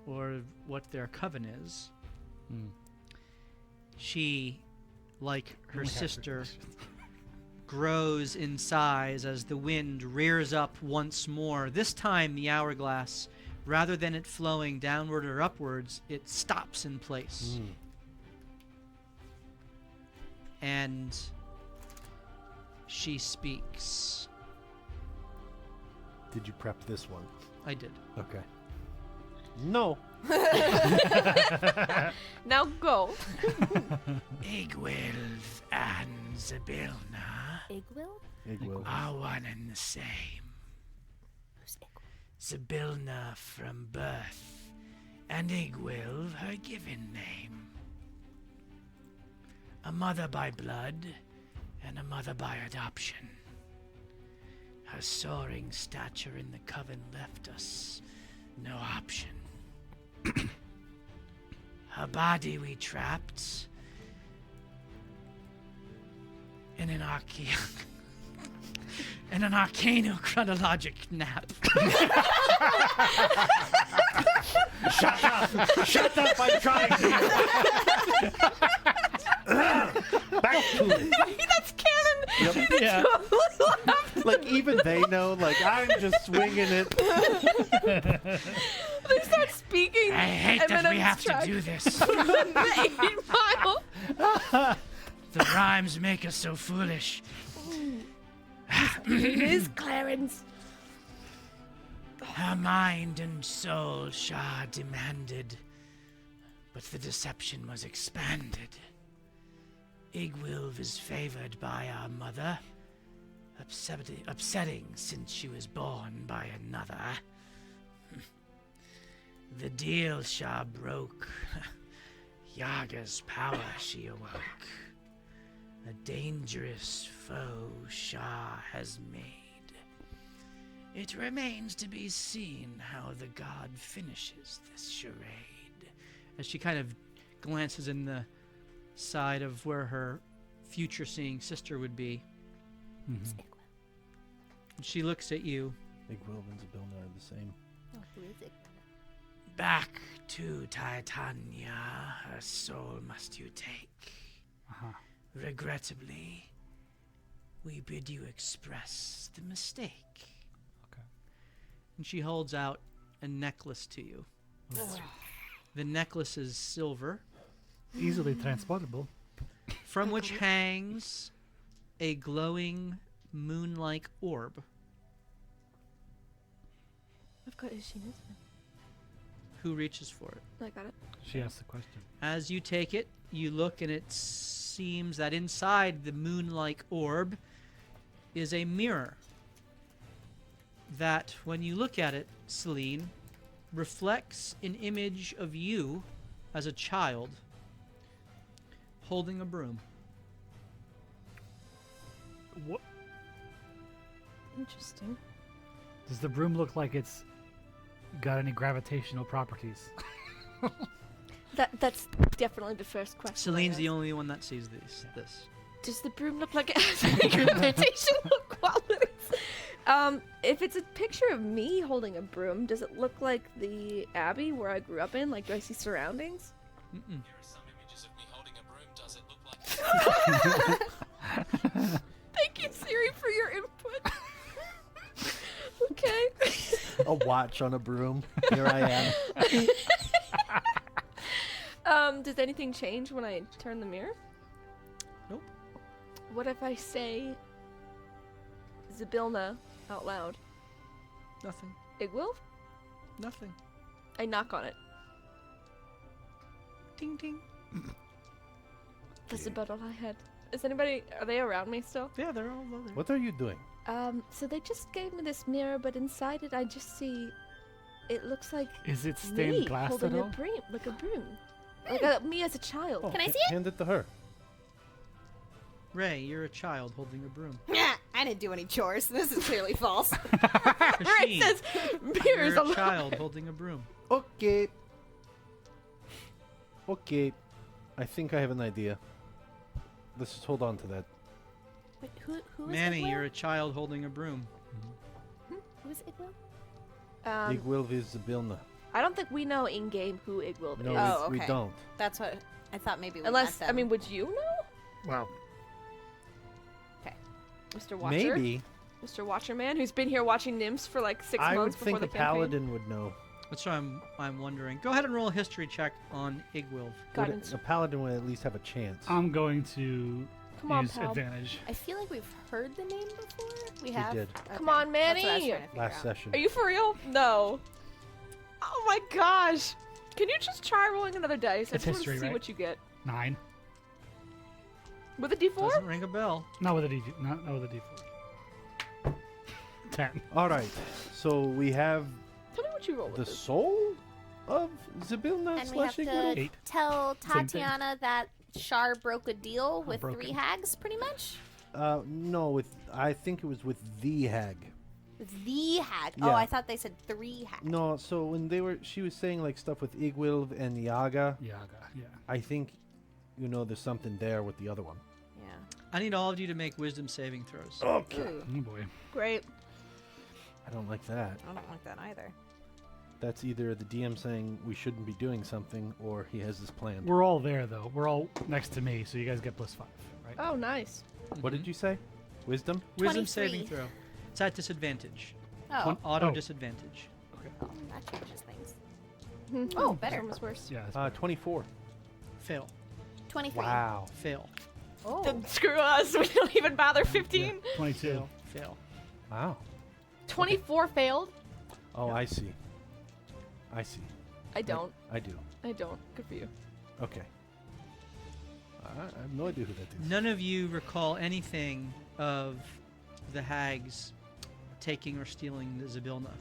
or what their coven is. She, like her sister, grows in size as the wind rears up once more. This time the hourglass, rather than it flowing downward or upwards, it stops in place. And she speaks. Did you prep this one? I did. Okay. No. Now go. Igwilv and Zybilna Igwil? are one and the same. Who's Igwil? Zybilna from birth, and Igwilv her given name. A mother by blood, and a mother by adoption. Her soaring stature in the coven left us no option. Her body we trapped in an arcano-chronologic nap. Shut up! Shut up! I'm trying to. Back to it. That's canon. Yeah. Like even they know. Like I'm just swinging it. They start speaking. I hate and that then we I'm have to tracked. do this. The 8 mile. The rhymes make us so foolish. It is Clarence. Her mind and soul Shah demanded, but the deception was expanded. Igwilv is favored by our mother, upsetting since she was born by another. The deal Shah broke. Yaga's power she awoke. A dangerous foe Shah has made. It remains to be seen how the god finishes this charade. As she kind of glances in the side of where her future-seeing sister would be. Who's Igwil? And she looks at you. Igwilv and Zybilna are the same. Oh, who is Igwil? Back to Titania, her soul must you take. Regrettably, we bid you express the mistake. Okay. And she holds out a necklace to you. The necklace is silver, Easily transportable. from which hangs a glowing moon-like orb. I've got Ishina's. Who reaches for it? I got it. She asked the question. As you take it, you look and it seems that inside the moon-like orb is a mirror that, when you look at it, Celine, reflects an image of you as a child holding a broom. What? Interesting. Does the broom look like it's got any gravitational properties? That's definitely the first question. Celine's the only one that sees this. Does the broom look like it has any gravitational qualities? If it's a picture of me holding a broom, does it look like the abbey where I grew up in? Like, do I see surroundings? Mm-mm. There are some images of me holding a broom. Does it look like Thank you, Siri, for your input. Okay. A watch on a broom. Here I am. Does anything change when I turn the mirror? Nope. What if I say Zybilna out loud? Nothing. Igwilv? Nothing. I knock on it. Ding ding. That's about all I had. Are they around me still? Yeah, they're all there. What are you doing? So they just gave me this mirror, but inside it I just see, it looks like Is it me stained glass holding at a all? broom, like a broom. Me as a child. Oh, Can I see it? Hand it to her. Ray, you're a child holding a broom. I didn't do any chores. This is clearly false. Right, Rasheen, it says mirrors you're a allowed. child holding a broom. Okay. Okay, I think I have an idea. Let's just hold on to that. Wait, who is Manny, Igwil? you're a child holding a broom. Who's Igwil? Igwilv is Zabilna. I don't think we know in game who Igwilv No, is. Oh, we okay. don't. That's what I thought. Maybe we Unless, met I them. mean, would you know? Well, Mr. Watcher? Maybe. Mr. Watcher Man, who's been here watching nymphs for like 6 I would months before think the a campaign. paladin would know. That's what I'm wondering. Go ahead and roll a history check on Igwilv. Guidance. A paladin would at least have a chance. I'm going to Come on, use pal. advantage. I feel like we've heard the name before. We We have. did. Come on, That's what I was Manny. trying to figure Last out. session. Are you for real? No. Oh my gosh. Can you just try rolling another dice? I It's just want history, to see right? what you get. 9. With a D4? Doesn't ring a bell. Not with a D. Not with a D4. 10. All right. So we have Tell me what you roll with the this. soul of Zabilna And we have slash to Igwilv. 8. tell Same thing. Tatiana that Shar broke a deal with broken. 3 hags, pretty much. No, I think it was with the hag. The hag. Yeah. Oh, I thought they said 3 hags. No, so when she was saying like stuff with Igwilv and Yaga. Yaga. Yeah. I think, there's something there with the other one. Yeah. I need all of you to make wisdom saving throws. Okay. Ooh, Oh boy. Great. I don't like that. I don't like that either. That's either the DM saying we shouldn't be doing something, or he has this planned. We're all there though. We're all next to me, so you guys get +5, right? Oh, nice. What did you say? Wisdom? Wisdom 23. saving throw. It's at disadvantage. Oh, Auto Oh. disadvantage. that changes things. Oh, better. Almost worse. Yeah. That's 24. Fail. 23. Wow. Fail. Oh. Then screw us. We don't even bother. 15. 22. Fail. Fail. Wow. 24 failed. Oh, I see. I see. I don't. I do. I don't. Good for you. Okay. I have no idea who that is. None of you recall anything of the hags taking or stealing the Zabilna.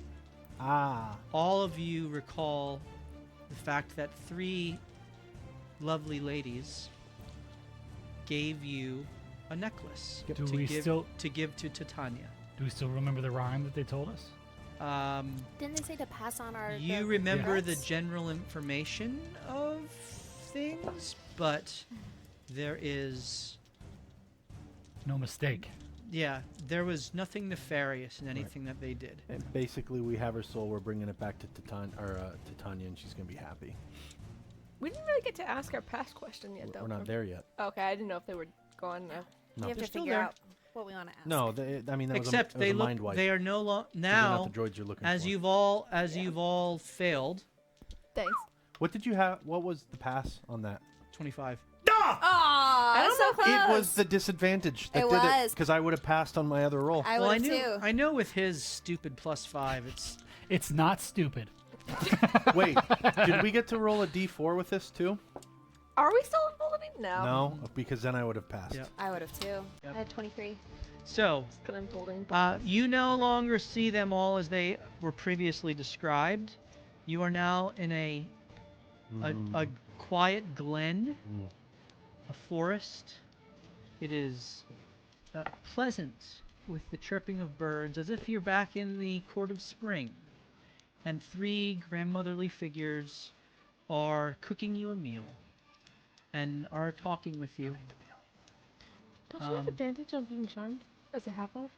Ah. All of you recall the fact that 3 lovely ladies gave you a necklace Do to we give still to give to Titania. do we still remember the rhyme that they told us? Didn't they say to pass on our. You the remember the regrets? general information of things, but there is, No mistake. yeah, there was nothing nefarious in anything that they did. And basically, we have her soul. We're bringing it back to Titania, and she's gonna be happy. We didn't really get to ask our past question yet, though. We're not there yet. Okay, I didn't know if they were gone. No. We have They're to still figure there. out what we want to ask. No, I mean that Except was they a look, mind wipe. they are no longer These are now. not the droids you're looking As for. you've all failed, Thanks. What did you have? What was the pass on that? 25. Aw, don't so know. close. It was the disadvantage that It did it was. because I would have passed on my other roll. I Well, would have too. I know with his stupid +5, it's It's not stupid. Wait, did we get to roll a d4 with this too? Are we still unfolding? No. No, because then I would have passed. Yep. I would have too. Yep. I had 23. so. Still unfolding. You no longer see them all as they were previously described. You are now in a quiet glen, a forest. It is pleasant with the chirping of birds, as if you're back in the court of spring. And 3 grandmotherly figures are cooking you a meal and are talking with you. Don't you have advantage on being charmed as a half-elf?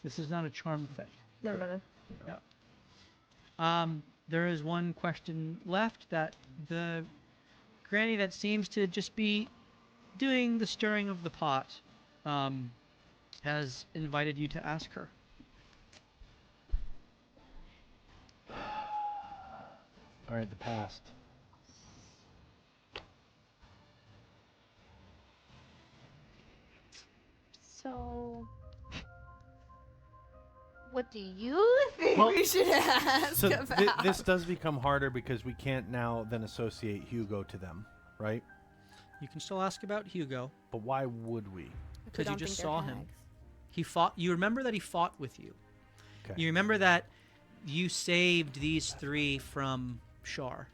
This is not a charm effect. No. There is one question left that the granny that seems to just be doing the stirring of the pot has invited you to ask her. All right, the past. So, what do you think Well- we should ask So about? this does become harder because we can't now then associate Hugo to them, right? You can still ask about Hugo But why would we? If we because you don't just think saw they're him. hags. He fought. You remember that he fought with you. Okay. You remember that you saved these 3 from Shar.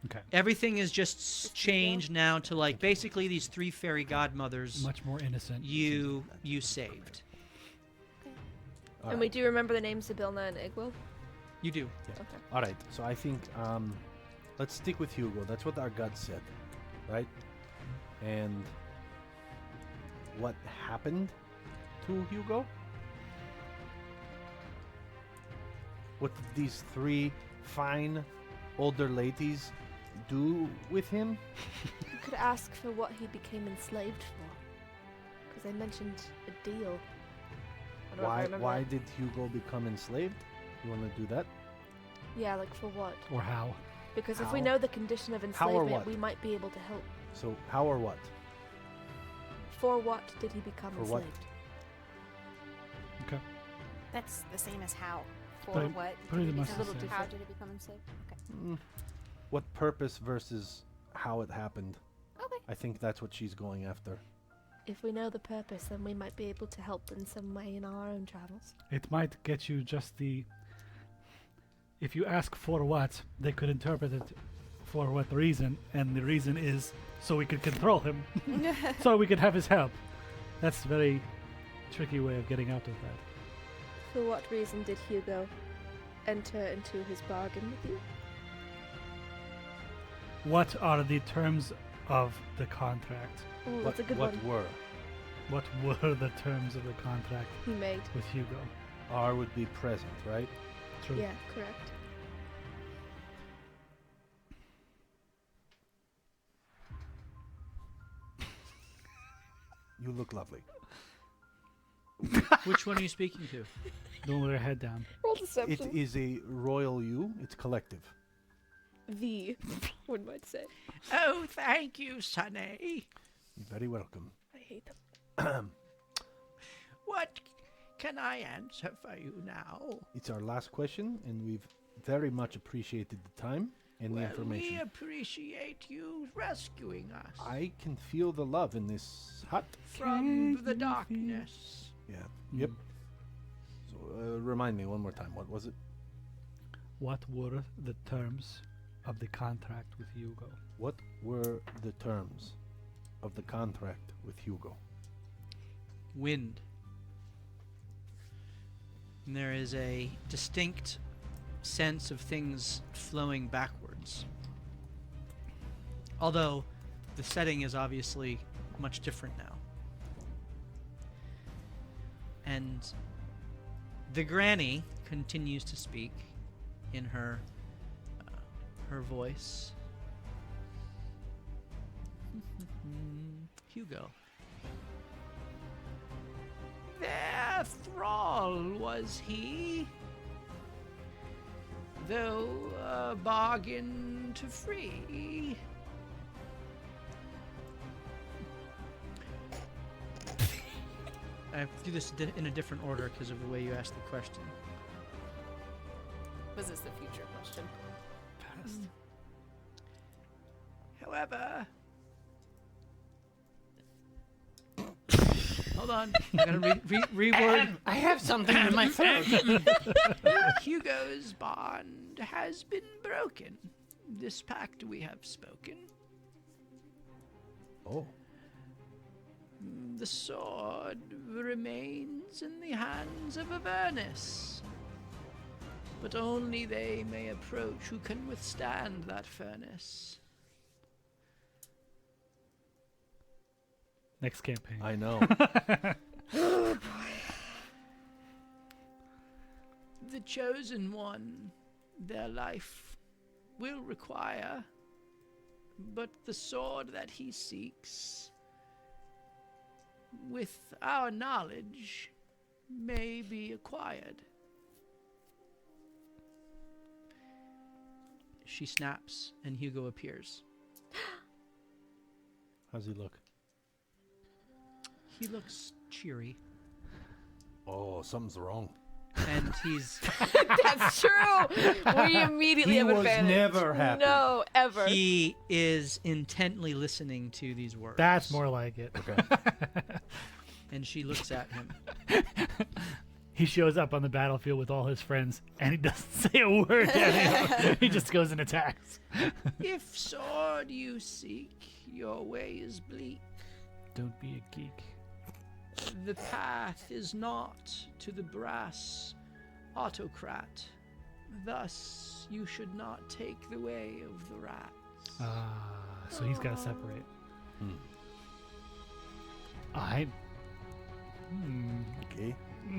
Okay. Everything is just changed now to like basically these 3 fairy godmothers Much more innocent. you saved. All And right. we do remember the names Zabilna and Igwilv? You do. Okay. All right. So I think let's stick with Hugo. That's what our gut said. right? And what happened to Hugo? What did these 3 fine older ladies do with him? You could ask for what he became enslaved for. Because I mentioned a deal. I don't know if I remember Why that. did Hugo become enslaved? You want to do that? Yeah, like for what? Or how? Because if we How? know the condition of How or enslavement, what? we might be able to help. So how or what? For what did he become For what? enslaved? Okay. That's the same as how. For Pretty- what? pretty did he much become- the same. How did it become enslaved? Okay. What purpose versus how it happened? Okay. I think that's what she's going after. If we know the purpose, then we might be able to help in some way in our own travels. It might get you just the. If you ask for what, they could interpret it for what reason, and the reason is so we could control him, so we could have his help. That's a very tricky way of getting out of that. For what reason did Hugo enter into his bargain with you? What are the terms of the contract? Ooh, that's a good what one. were? What were the terms of the contract He made. with Hugo? R would be present, right? True. Yeah, correct. You look lovely. Which one are you speaking to? Don't let her head down. Roll It deception. is a royal you. It's collective. One might say. Oh, thank you, Sonny. You're very welcome. I hate them. What can I answer for you now? It's our last question, and we've very much appreciated the time and the We information. appreciate you rescuing us I can feel the love in this hut. from the darkness. Yeah. Yep. So remind me one more time. What was it? What were the terms of the contract with Hugo? What were the terms of the contract with Hugo? Wind. And there is a distinct sense of things flowing backwards. Although the setting is obviously much different now. And the granny continues to speak in her voice. Hugo. Their thrall was he, though a bargain to free. I do this in a different order because of the way you asked the question. Was this the future question? However, hold on, I gotta reword. I have something in my throat. Hugo's bond has been broken. This pact we have spoken. Oh. The sword remains in the hands of Avernus. But only they may approach who can withstand that furnace. Next campaign. I know. The chosen one, their life will require, but the sword that he seeks, with our knowledge, may be acquired. She snaps, and Hugo appears. How's he look? He looks cheery, Oh, something's wrong. and he's That's true. We immediately He have was advantage. never happy. No, ever. he is intently listening to these words. That's more like it. Okay. And she looks at him. He shows up on the battlefield with all his friends, and he doesn't say a word to anyone. He just goes and attacks. If sword you seek, your way is bleak. Don't be a geek. The path is not to the brass autocrat. Thus, you should not take the way of the rats. Ah. So he's got to separate. Hmm. I. Okay. I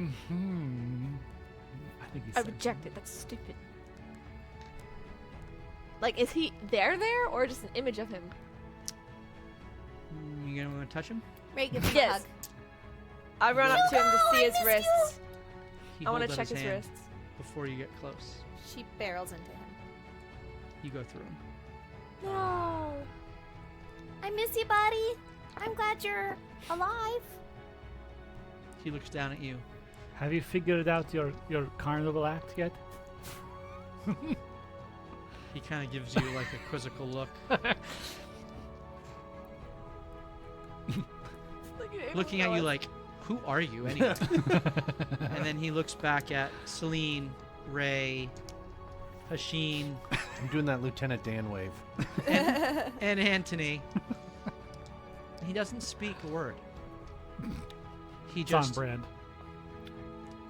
think he's. I reject it. That's stupid. Like, is he there, or just an image of him? You gonna want to touch him? Ray gives him a Yes. hug. I run up to him to see his wrists. He I want holds to out check his hand wrists. before you get close. She barrels into him. You go through him. No. I miss you, buddy. I'm glad you're alive. He looks down at you. Have you figured out your carnival act yet? He kind of gives you like a quizzical look. Looking at you like, who are you anyway? And then he looks back at Celine, Ray, Hasheen, I'm doing that Lieutenant Dan wave. and Anthony. He doesn't speak a word. He It's on just brand.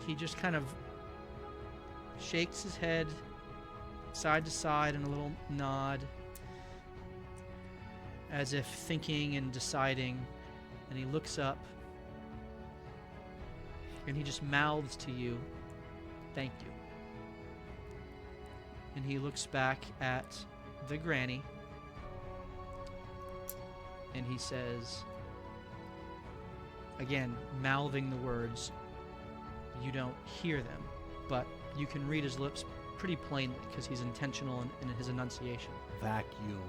he just kind of shakes his head side to side in a little nod, as if thinking and deciding, and he looks up and he just mouths to you, "Thank you." And he looks back at the granny and he says, again, mouthing the words. You don't hear them, but you can read his lips pretty plainly because he's intentional in his enunciation. Vacuum.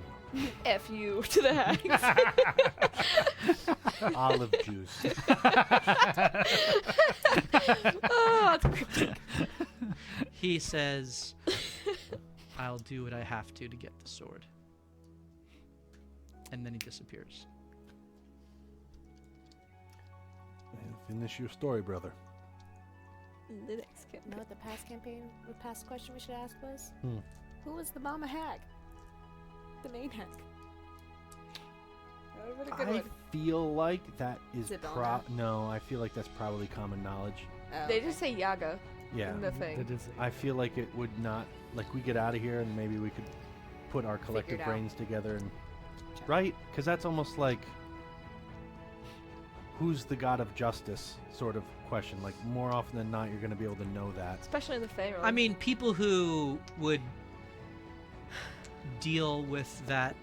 F you to the hags. Olive juice. Oh, it's cryptic. He says, "I'll do what I have to get the sword." And then he disappears. Finish your story, brother. The next kid. You know what the past question we should ask was? Hmm. Who was the mama hag? The main hag. That would have been a good I one. feel like that is Sibylla? no. I feel like that's probably common knowledge. Oh, They okay. just say Yaga Yeah. in the thing. That is I feel like it would not. Like we get out of here and maybe we could put our collective it out. brains together and Check. right, because that's almost like who's the god of justice sort of question. Like more often than not, you're going to be able to know that. Especially in the Pharaoh. I mean, people who would deal with that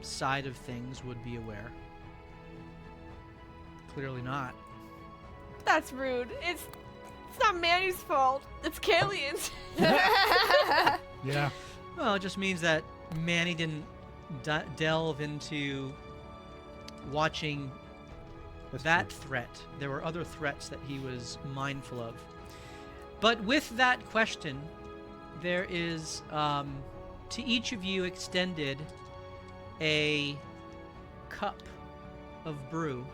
side of things would be aware. Clearly not. that's rude. It's not Manny's fault. It's Kalian's. Yeah. Well, it just means that Manny didn't delve into watching That's that true. threat. There were other threats that he was mindful of. But with that question, there is to each of you extended a cup of brew.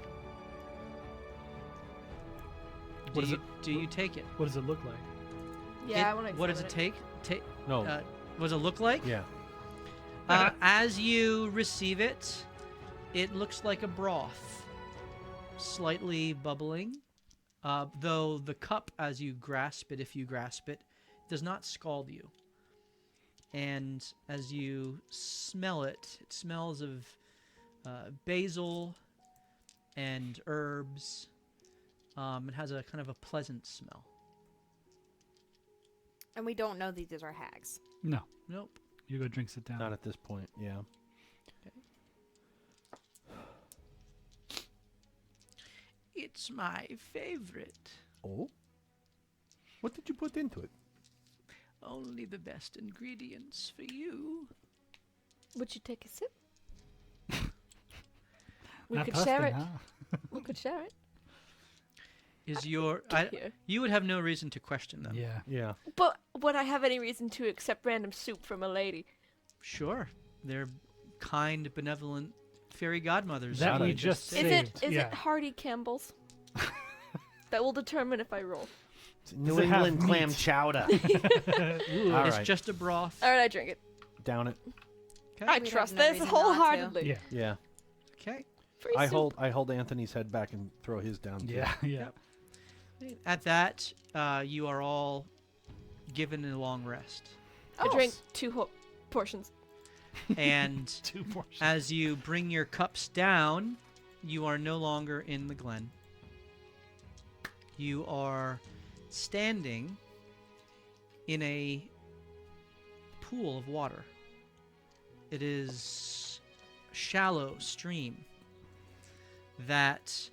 What is it? Do you take it? What does it look like? Yeah, I want to. What does it take? No. What does it look like? Yeah. As you receive it, it looks like a broth, slightly bubbling, though the cup, as you grasp it, if you grasp it, does not scald you. And as you smell it, it smells of basil and herbs. It has a kind of a pleasant smell. And we don't know these are hags. No. Nope. Hugo drinks it down. Not at this point. Yeah. It's my favorite. Oh. What did you put into it? Only the best ingredients for you. Would you take a sip? We Not could trusting, share it. huh? We could share it. Is your Here. you would have no reason to question them. Yeah. Yeah. But would I have any reason to accept random soup from a lady? Sure, they're kind, benevolent fairy godmothers. That so we you just Is saved. it yeah. it Hardy Campbell's? That will determine if I roll. New it have England clam meat? chowder. Ooh. All It's right. just a broth. All right, I drink it. Down it. Okay. I We'd have trust no this reason not to. wholeheartedly. Yeah. Yeah. Okay. Free I soup. hold Anthony's head back and throw his down. too. Yeah. Yeah. At that, you are all given a long rest. I drank 2 portions. And 2 portions. as you bring your cups down, you are no longer in the glen. You are standing in a pool of water. It is a shallow stream that...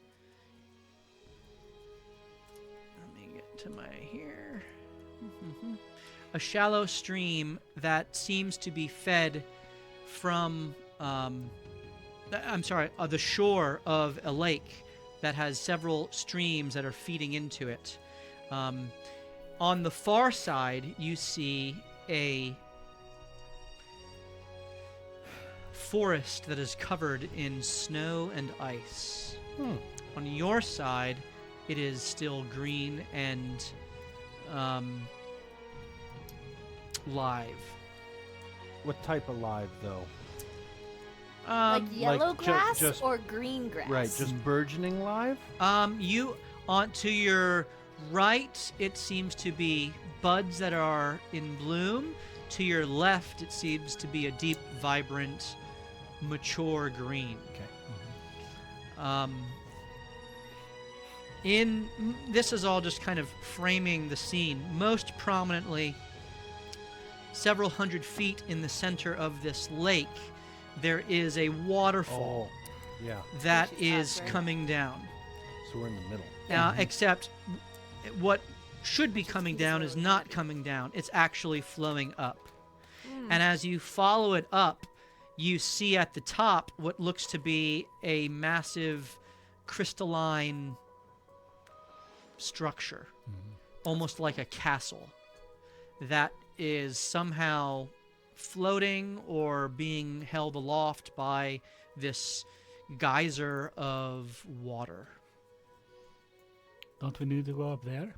Let me get to my here. A shallow stream that seems to be fed from, the shore of a lake that has several streams that are feeding into it. On the far side, you see a forest that is covered in snow and ice. On your side, it is still green and live. What type of live, though? Like yellow like grass just- or green grass? Right, just burgeoning live? You on to your right, it seems to be buds that are in bloom. To your left, it seems to be a deep, vibrant, mature green. Okay. This is all just kind of framing the scene. Most prominently, several hundred feet in the center of this lake, there is a waterfall Yeah. that Which is is awesome. coming down. So we're in the middle. Now, except what should be coming down is not coming down. It's actually flowing up. And as you follow it up, you see at the top what looks to be a massive crystalline structure, almost like a castle, that is somehow floating or being held aloft by this geyser of water. Don't we need to go up there?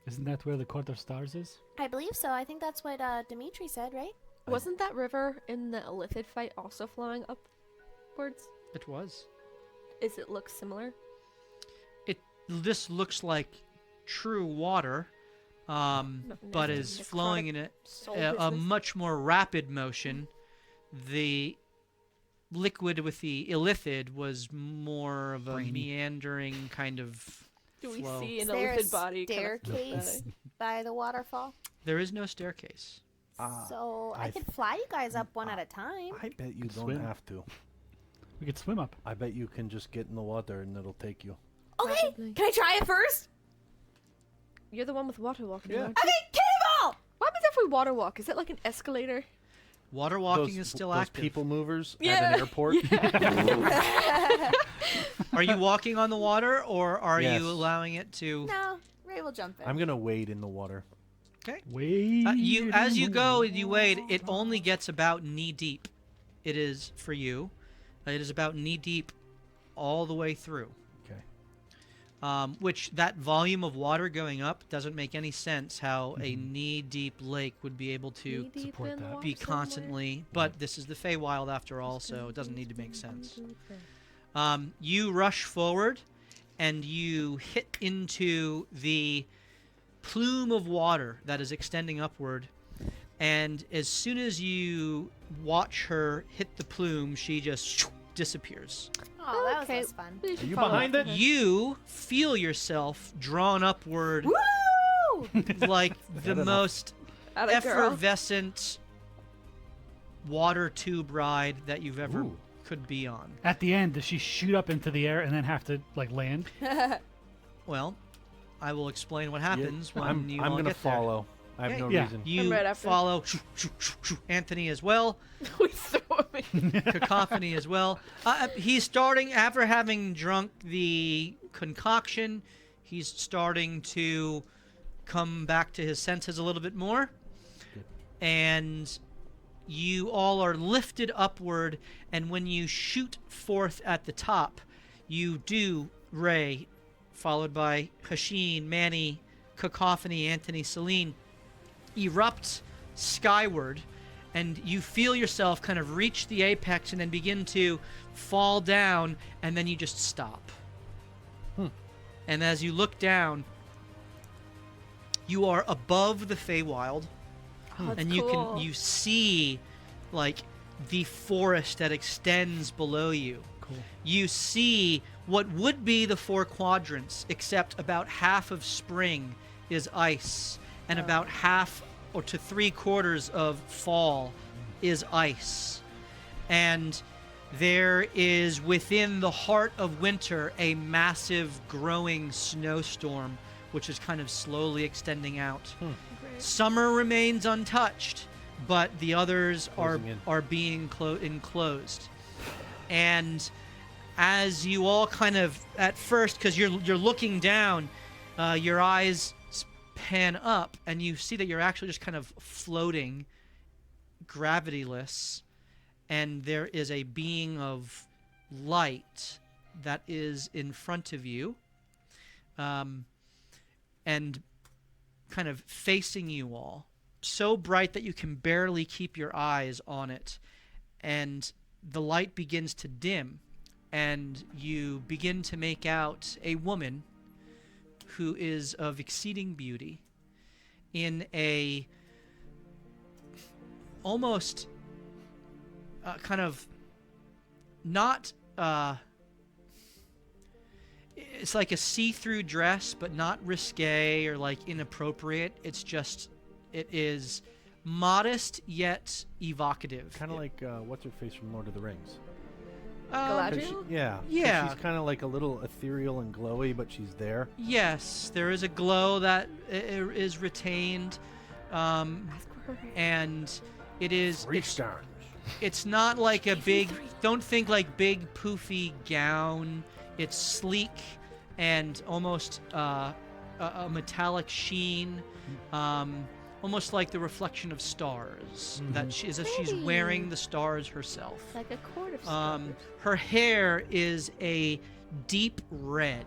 Isn't that where the Court of Stars is? I believe so. I think that's what Dimitri said, right? Wasn't that river in the Illithid fight also flowing upwards? It was. Is it look similar? This looks like true water, but is flowing in a much more rapid motion. The liquid with the illithid was more of a meandering kind of Do we flow. see an Is there a Illithid body? kind of staircase by the waterfall? There is no staircase. So I I could fly you guys up one at a time. I bet you don't Swim. have to. We could swim up. I bet you can just get in the water and it'll take you. Okay, Probably. can I try it first? You're the one with water walking. Yeah. aren't you? Okay, cannonball! What happens if we water walk? Is it like an escalator? Water walking is still those active. people movers Yeah. at an airport. Are you walking on the water, or are Yes. you allowing it to? No, Ray will jump in. I'm gonna wade in the water. Okay. Wait. As you go and you wade, it only gets about knee deep. It is for you. It is about knee deep all the way through. Okay. Which that volume of water going up doesn't make any sense. How a knee deep lake would be able to Knee deep support in the that. water be somewhere? constantly. But this is the Feywild after all, so it doesn't need to make sense. You rush forward, and you hit into the plume of water that is extending upward. And as soon as you watch her hit the plume, she just disappears. Oh, that was Okay. less fun. We should you follow behind up. it? You feel yourself drawn upward Woo! like the enough. most Atta girl. effervescent water tube ride that you've ever Ooh. could be on. At the end, does she shoot up into the air and then have to like land? Well, I will explain what happens when I'm you I'm all gonna get there. follow. I have Okay. no Yeah. reason. You I'm right after. follow Anthony as well, we throw him in. Cacophony as well. He's starting, after having drunk the concoction, he's starting to come back to his senses a little bit more. And you all are lifted upward, and when you shoot forth at the top, you do, Ray, followed by Hasheen, Manny, Cacophony, Anthony, Celine, erupt skyward, and you feel yourself kind of reach the apex and then begin to fall down, and then you just stop. And as you look down, you are above the Feywild, Oh, that's and cool. you see like the forest that extends below you. Cool. You see what would be the 4 quadrants, except about half of spring is ice, and about half or to 3/4 of fall is ice. And there is within the heart of winter a massive growing snowstorm, which is kind of slowly extending out. Summer remains untouched, but the others Closing in. are being enclosed. And as you all kind of at first, because you're looking down, your eyes pan up and you see that you're actually just kind of floating, gravityless, and there is a being of light that is in front of you, and kind of facing you all, so bright that you can barely keep your eyes on it, and the light begins to dim, and you begin to make out a woman who is of exceeding beauty in a almost kind of not it's like a see-through dress, but not risque or like inappropriate. It's just, it is modest yet evocative. Kind of like what's her face from Lord of the Rings. 'Cause Galadriel? yeah. 'Cause Yeah. She's kind of like a little ethereal and glowy, but she's there. Yes, there is a glow that is retained, Ask for her. and it is. Freestars. It's not like a big. Don't think like big poofy gown. It's sleek and almost a metallic sheen, almost like the reflection of stars. That she, as if she's wearing the stars herself. Like a cord of stars. Her hair is a deep red,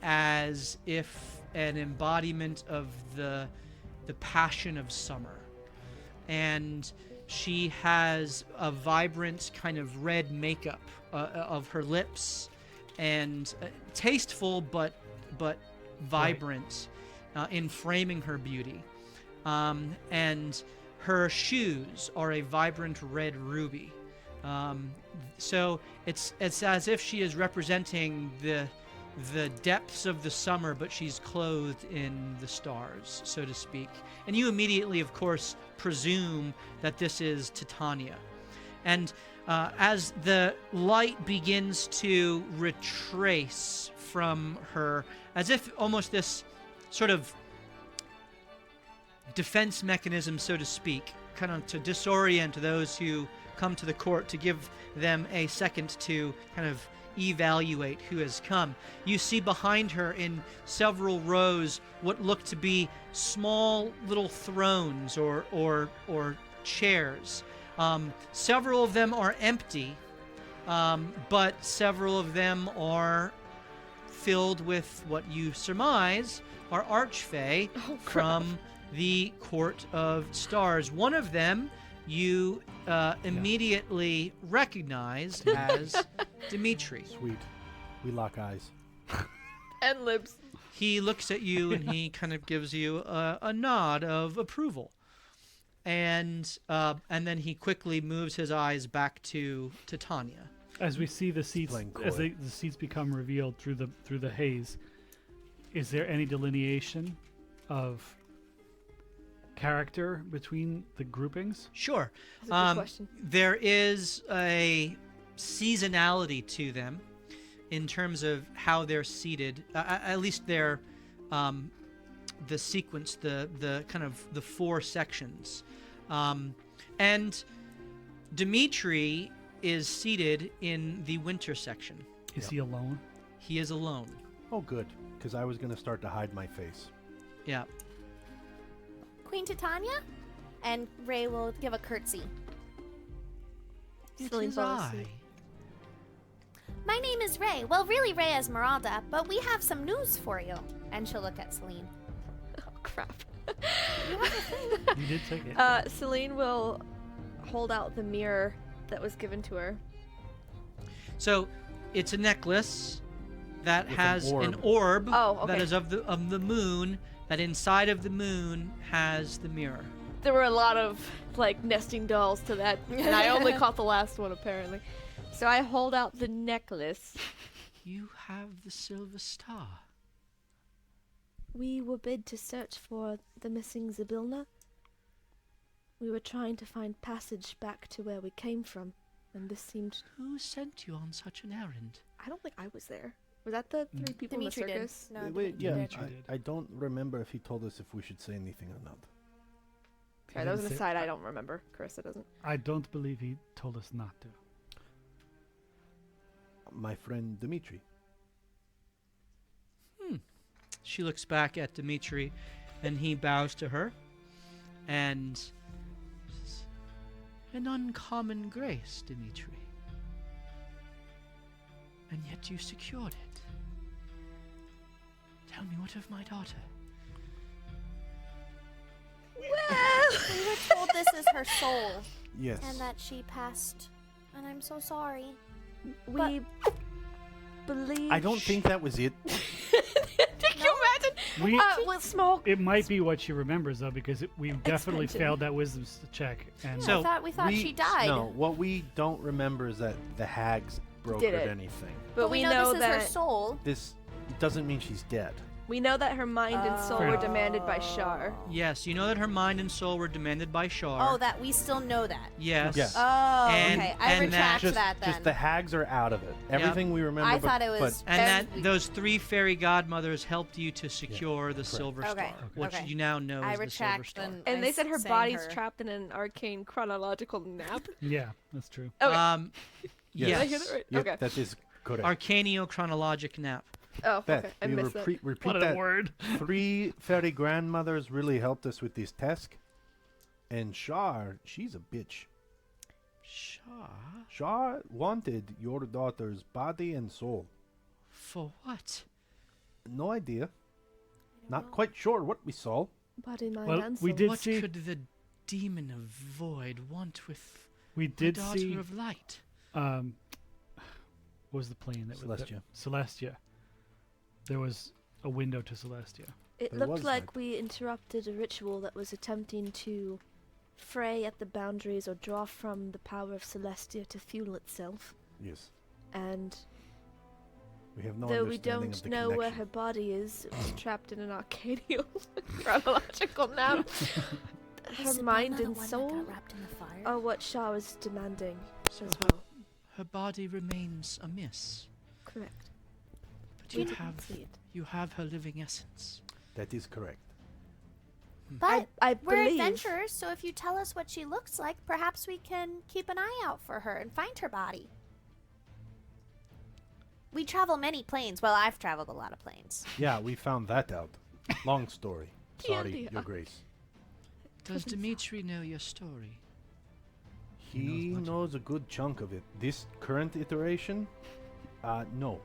as if an embodiment of the passion of summer. And she has a vibrant kind of red makeup of her lips, and tasteful but vibrant in framing her beauty. And her shoes are a vibrant red ruby. So it's as if she is representing the depths of the summer, but she's clothed in the stars, so to speak. And you immediately, of course, presume that this is Titania. And as the light begins to retrace from her, as if almost this sort of defense mechanism, so to speak, kind of to disorient those who come to the court, to give them a second to kind of evaluate who has come. You see behind her in several rows what look to be small little thrones or chairs. Several of them are empty, but several of them are filled with what you surmise are archfey from the Court of Stars. One of them you immediately recognize as Dimitri. Sweet. We lock eyes. And lips. He looks at you and he kind of gives you a nod of approval, and then he quickly moves his eyes back to Tanya. As we see the seats, Playing as coy. the seats become revealed through the haze, is there any delineation of character between the groupings? Sure. That's a good question. There is a seasonality to them in terms of how they're seated. At least they're the sequence, the kind of the 4 sections. And Dimitri is seated in the winter section. Is he alone? He is alone. Oh, good. Because I was going to start to hide my face. Yeah. Queen Titania? And Ray will give a curtsy. Celine falls asleep. My name is Ray. Well, really Ray Esmeralda, but we have some news for you. And she'll look at Celine. Oh, crap. You did take it. Celine will hold out the mirror that was given to her. So it's a necklace that With an has orb. an orb Oh, okay. that is of the moon, that inside of the moon has the mirror. There were a lot of like nesting dolls to that, and I only caught the last one apparently. So I hold out the necklace. You have the silver star. We were bid to search for the missing Zybilna. We were trying to find passage back to where we came from, and this seemed... Who sent you on such an errand? I don't think I was there. Was that the three people Dimitri in the did. circus? No, Wait, Dimitri yeah, did. Dimitri did. I don't remember if he told us if we should say anything or not. Sorry, that was an Didn't say- aside I don't remember. Carissa doesn't. I don't believe he told us not to. My friend Dimitri. She looks back at Dimitri, and he bows to her, and says, an uncommon grace, Dimitri. And yet you secured it. Tell me, what of my daughter? We were told this is her soul Yes. and that she passed. And I'm so sorry. We believe... I don't think that was it. Can you imagine? We. With smoke. It might be what she remembers though, because we definitely Expansion. failed that wisdom check. And So- we thought she died. No, what we don't remember is that the hags brokered Did it. anything. But we we know know this is her that soul. This doesn't mean she's dead. we know that her mind and soul were demanded by Shar. Yes, you know that her mind and soul were demanded by Shar. Oh, that we still know that. Yes. Yes. Oh, And- okay. I and retract Just, that then. just the hags are out of it. Everything we remember. I but- thought it was. And very- that those three fairy godmothers helped you to secure the silver Okay, star, which okay. you now know I is the silver retract star. then. And they said her sang body's her. trapped in an arcane chronological nap. yeah, that's true. Okay. Yes. Did I hear that right? Yep, Okay. that is correct. Arcaneo-chronologic nap. Oh, Beth, okay. I we missed that. repeat What a that. word. 3 fairy grandmothers really helped us with this task. And Shar, she's a bitch. Shar? Shar wanted your daughter's body and soul. For what? No idea. Not quite sure what we saw. Body, mind, Well, and we soul. did What see. could the demon of void want with We the did daughter see. of light? What was the plane that was Celestia. Celestia. There was a window to Celestia. It There looked was like light. we interrupted a ritual that was attempting to fray at the boundaries or draw from the power of Celestia to fuel itself. Yes. And We have no though we understanding of don't the know where connection. her body is, it was trapped in an arcadial chronological nap. Her Is mind Zybilna the and one that soul got wrapped in the fire? are what Shah was demanding as So well. her body remains amiss, Correct. but We you didn't have see it. you have her living essence. That is correct. But I we're believe adventurers, so if you tell us what she looks like, perhaps we can keep an eye out for her and find her body. We travel many planes. Well, I've traveled a lot of planes. Yeah, we found that out. Long story. Sorry, TLDR. Your Grace. Does Dimitri know your story? He knows a good chunk of it. This current iteration, no.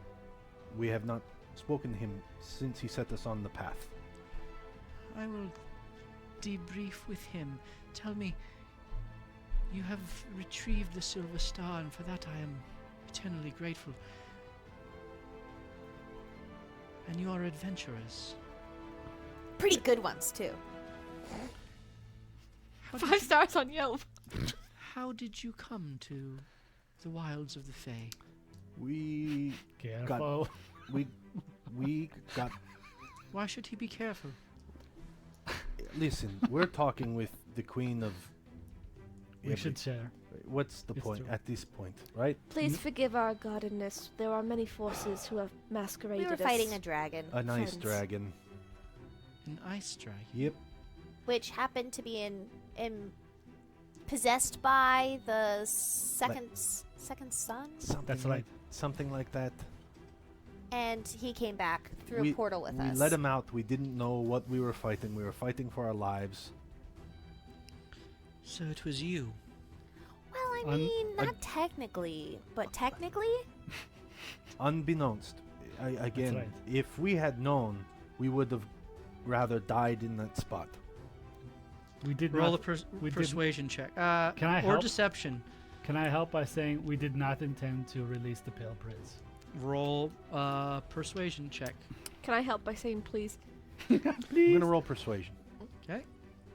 We have not spoken to him since he set us on the path. I will debrief with him. Tell me, you have retrieved the silver star, and for that I am eternally grateful. And you are adventurers. Pretty good ones, too. How did 5 stars on Yelp. How did you come to the wilds of the Fae? We Careful. we got. Why should he be careful? Listen, we're talking with the Queen of. We every- should share. What's the It's point true. at this point, right? Please forgive our goddess. There are many forces who have masqueraded We were as fighting a dragon, A nice Friends. dragon. An ice dragon. Yep. which happened to be possessed by the second son, Something That's like, right. Something like that. and he came back through we, a portal with we us. let him out. We didn't know what we were fighting. We were fighting for our lives. So it was you. Well, I Un- mean, not technically, but technically, Unbeknownst. Again, right. if we had known, we would have rather died in that spot. We did Roll not. a we did- persuasion check. Can I or help? deception. Can I help by saying we did not intend to release the Pale Prince? Roll persuasion check. Can I help by saying please? I'm gonna roll persuasion. Okay.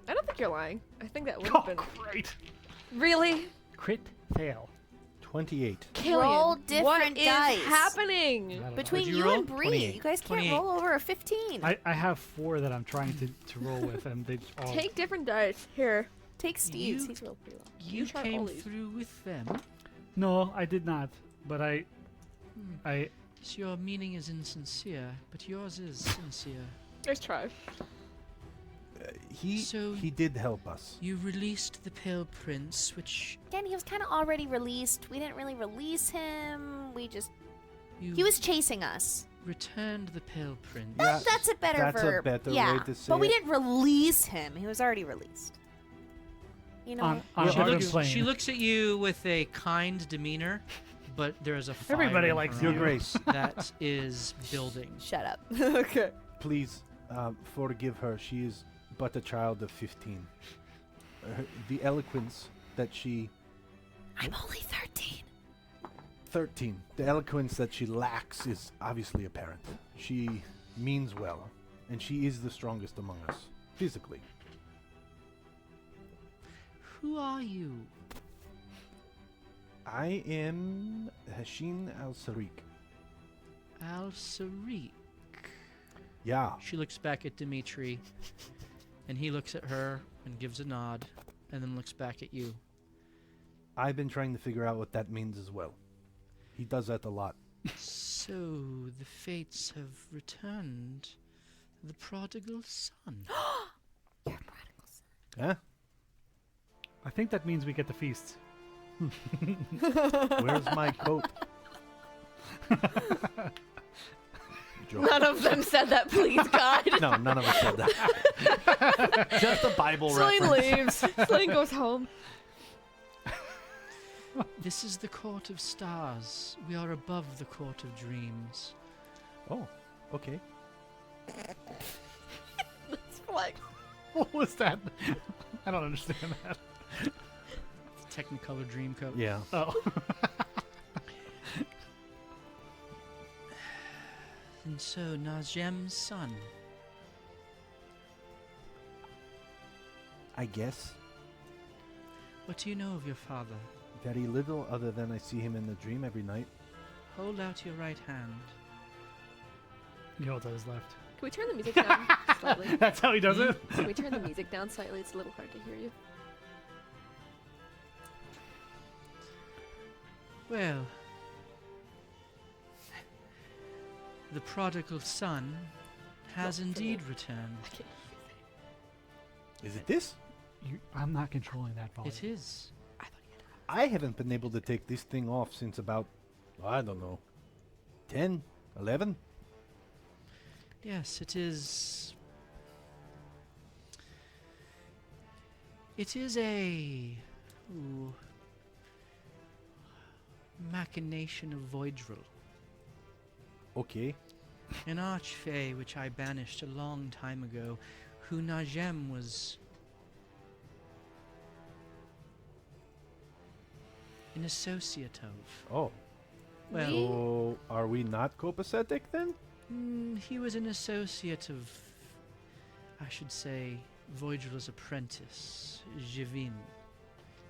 I don't think fuck, you're lying. I think that would have Oh, been. great. Really? Crit fail. 28. Killian, Roll what different is dice. happening? I don't know. Between What'd you you roll? and Bree, 28. you guys can't 28. roll over a 15. I have 4 that I'm trying to roll with, and they all. Take different dice. Here. Take Steve's. You- He's rolled pretty well. You try came Ollie's. through with them. No, I did not. But I So your meaning is insincere, but yours is sincere. Let's try. So- He did help us. You released the Pale Prince, which Again, he was kind of already released. We didn't really release him. We just. you He was chasing us. returned the Pale Prince. Yeah, That's a better that's a verb. better way yeah. to say but we it. didn't release him. He was already released. You know. on Well, a She different looks, plane. she looks at you with a kind demeanor, but there's a fire Everybody in likes her Your eyes Grace. that is building. Shut up. Okay. Please forgive her. She is but a child of 15. The eloquence that she... I'm only 13. 13. The eloquence that she lacks is obviously apparent. She means well, and she is the strongest among us, physically. Who are you? I am Hashin al-Sariq. Al-Sariq. Yeah. She looks back at Dimitri, and he looks at her and gives a nod, and then looks back at you. I've been trying to figure out what that means as well. He does that a lot. So the fates have returned the prodigal son. Huh? I think that means we get the feast. Where's my coat? Joke. None of them said that, please, God. No, none of us said that. Just a Bible Celine reference. leaves. Celine goes home. This is the court of stars. We are above the court of dreams. Oh, okay. It's like, What was that? I don't understand that. It's a Technicolor Dreamcoat. Yeah. Oh. And so Najem's son. I guess What do you know of your father? very little other than I see him in the dream every night. Hold out your right hand. He holds out his left. can we turn the music down slightly? That's how he does it. Can we turn the music down slightly? It's a little hard to hear you. Well, the prodigal son has indeed returned. Is it this? I'm not controlling that volume. It is. I haven't been able to take this thing off since about, I don't know, 10, 11? Yes, it is. It is a machination of Voidril, Okay. an archfey which I banished a long time ago, who Najem was an associate of. Oh. Well, So, are we not copacetic then? he was an associate of, I should say, Voidril's apprentice, Jivin.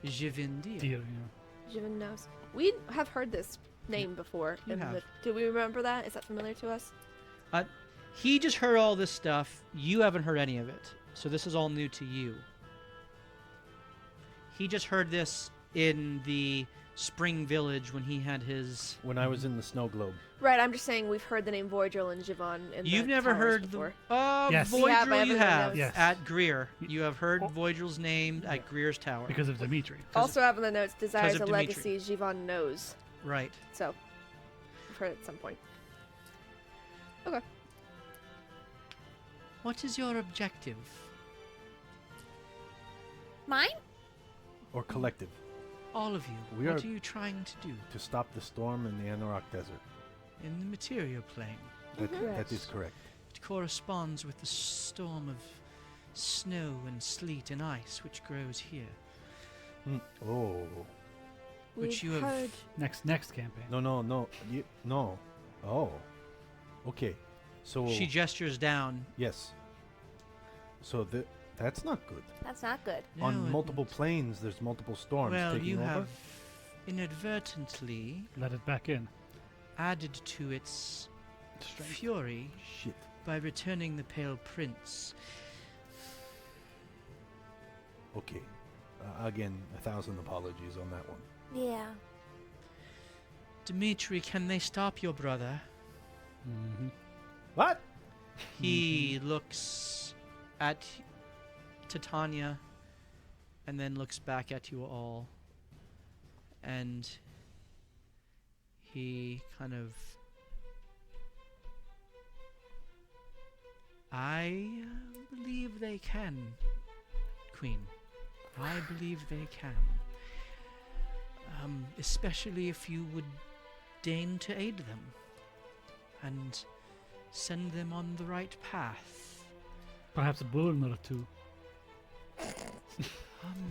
Jivin Deer. Dear, yeah. Jiven knows. We have heard this name before. You in have. the- do we remember that? Is that familiar to us? He just heard all this stuff. You haven't heard any of it. So this is all new to you. He just heard this in the Spring Village when he had his... When I was in the snow globe. Right, I'm just saying we've heard the name Voidril and Jivan in You've the never towers heard before. the... Yes. Voidril Yeah, but I you haven't heard have those. Yes. at Greer. You have heard Oh. Voidril's name at Greer's Tower. Because of Dimitri. Also have in the notes, desires of a Dimitri. legacy Jivan knows. Right. So, we've heard it at some point. Okay. What is your objective? Mine? Or collective. All of you. We What are- are you trying to do? To stop the storm in the Anorak Desert. In the material plane. That is correct. It corresponds with the storm of snow and sleet and ice which grows here. Oh. Which We've you have- heard. Next campaign. No. No. Oh. Okay. So... She gestures down. Yes. So That's not good. That's not good. No, On it- multiple planes, there's multiple storms Well, taking you over. have inadvertently Let it back in. added to its fury Shit. by returning the Pale Prince. Okay. Again, 1,000 apologies on that one. Yeah. Dimitri, can they stop your brother? Mm-hmm. What? He looks at Titania and then looks back at you all. And he kind of... I believe they can, Queen. I believe they can. Especially if you would deign to aid them and send them on the right path. Perhaps a balloon or two.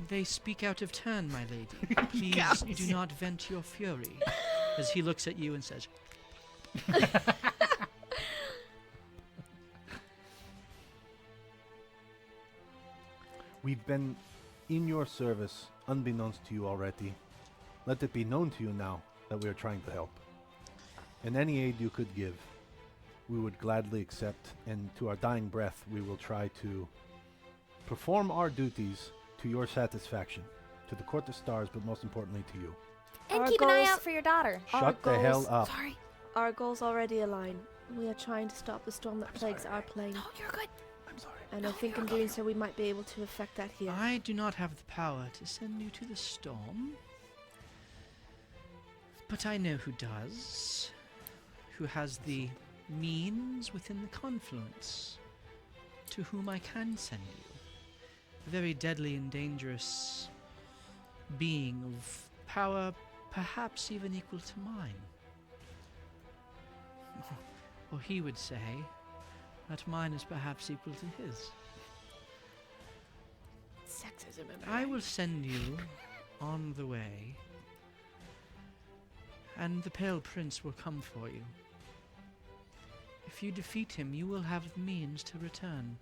They speak out of turn, my lady. Please do not vent your fury. As he looks at you and says, We've been in your service, unbeknownst to you already. Let it be known to you now that we are trying to help. And any aid you could give, we would gladly accept, and to our dying breath, we will try to perform our duties to your satisfaction, to the Court of Stars, but most importantly to you. And Our keep an eye goals- out for your daughter. Our Shut the hell goals- up. Sorry. Our goals already align. We are trying to stop the storm that plagues our plane, No, you're good. I'm sorry. and I think in doing so we might be able to affect that here. I do not have the power to send you to the storm. But I know who does. Who has the means within the confluence. To whom I can send you. A very deadly and dangerous being of power perhaps even equal to mine. Or he would say that mine is perhaps equal to his. Sexism. I will send you on the way, and the Pale Prince will come for you. If you defeat him, you will have the means to return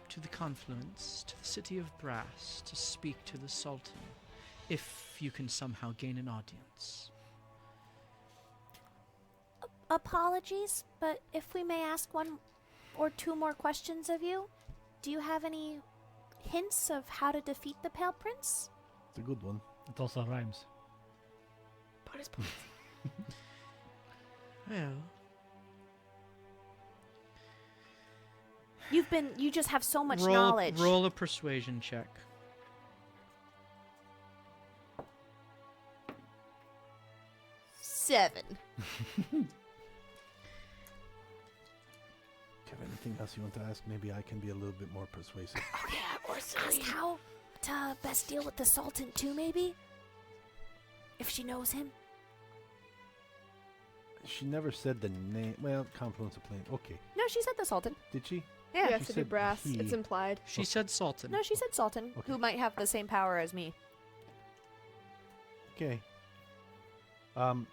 to the confluence, to the city of brass, to speak to the Sultan, if you can somehow gain an audience. Apologies, but if we may ask one or two more questions of you, do you have any hints of how to defeat the Pale Prince? It's a good one. It also rhymes. Bonus points. Well, You just have so much roll, knowledge. roll a persuasion check. Seven. Do you have anything else you want to ask? Maybe I can be a little bit more persuasive. Ask how to best deal with the Sultan too, maybe? If she knows him. She never said the name. Well, Confluence of Plane. Okay. No, she said the Sultan. Did she? Yeah, She it has to be said brass. he. It's implied. She said Sultan. No, she said Sultan, Okay. who might have the same power as me. Okay.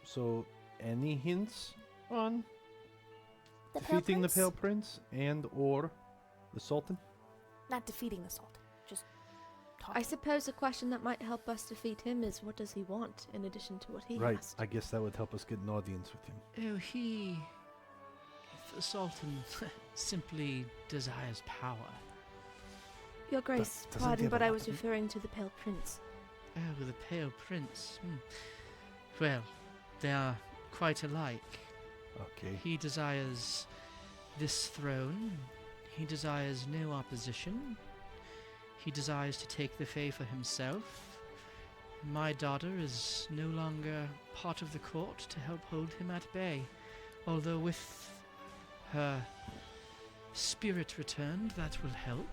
So any hints on The Pale defeating Prince? the Pale Prince and or the Sultan? Not defeating the Sultan. Just I talking. suppose a question that might help us defeat him is what does he want in addition to what he Right. asked? I guess that would help us get an audience with him. Oh, the Sultan simply desires power. Your Grace, doesn't he pardon, have but a I lot was of it? referring to the Pale Prince. Oh, the Pale Prince. Well, they are quite alike. Okay. He desires this throne. He desires no opposition. He desires to take the Fae for himself. My daughter is no longer part of the court to help hold him at bay. Although with her spirit returned, that will help.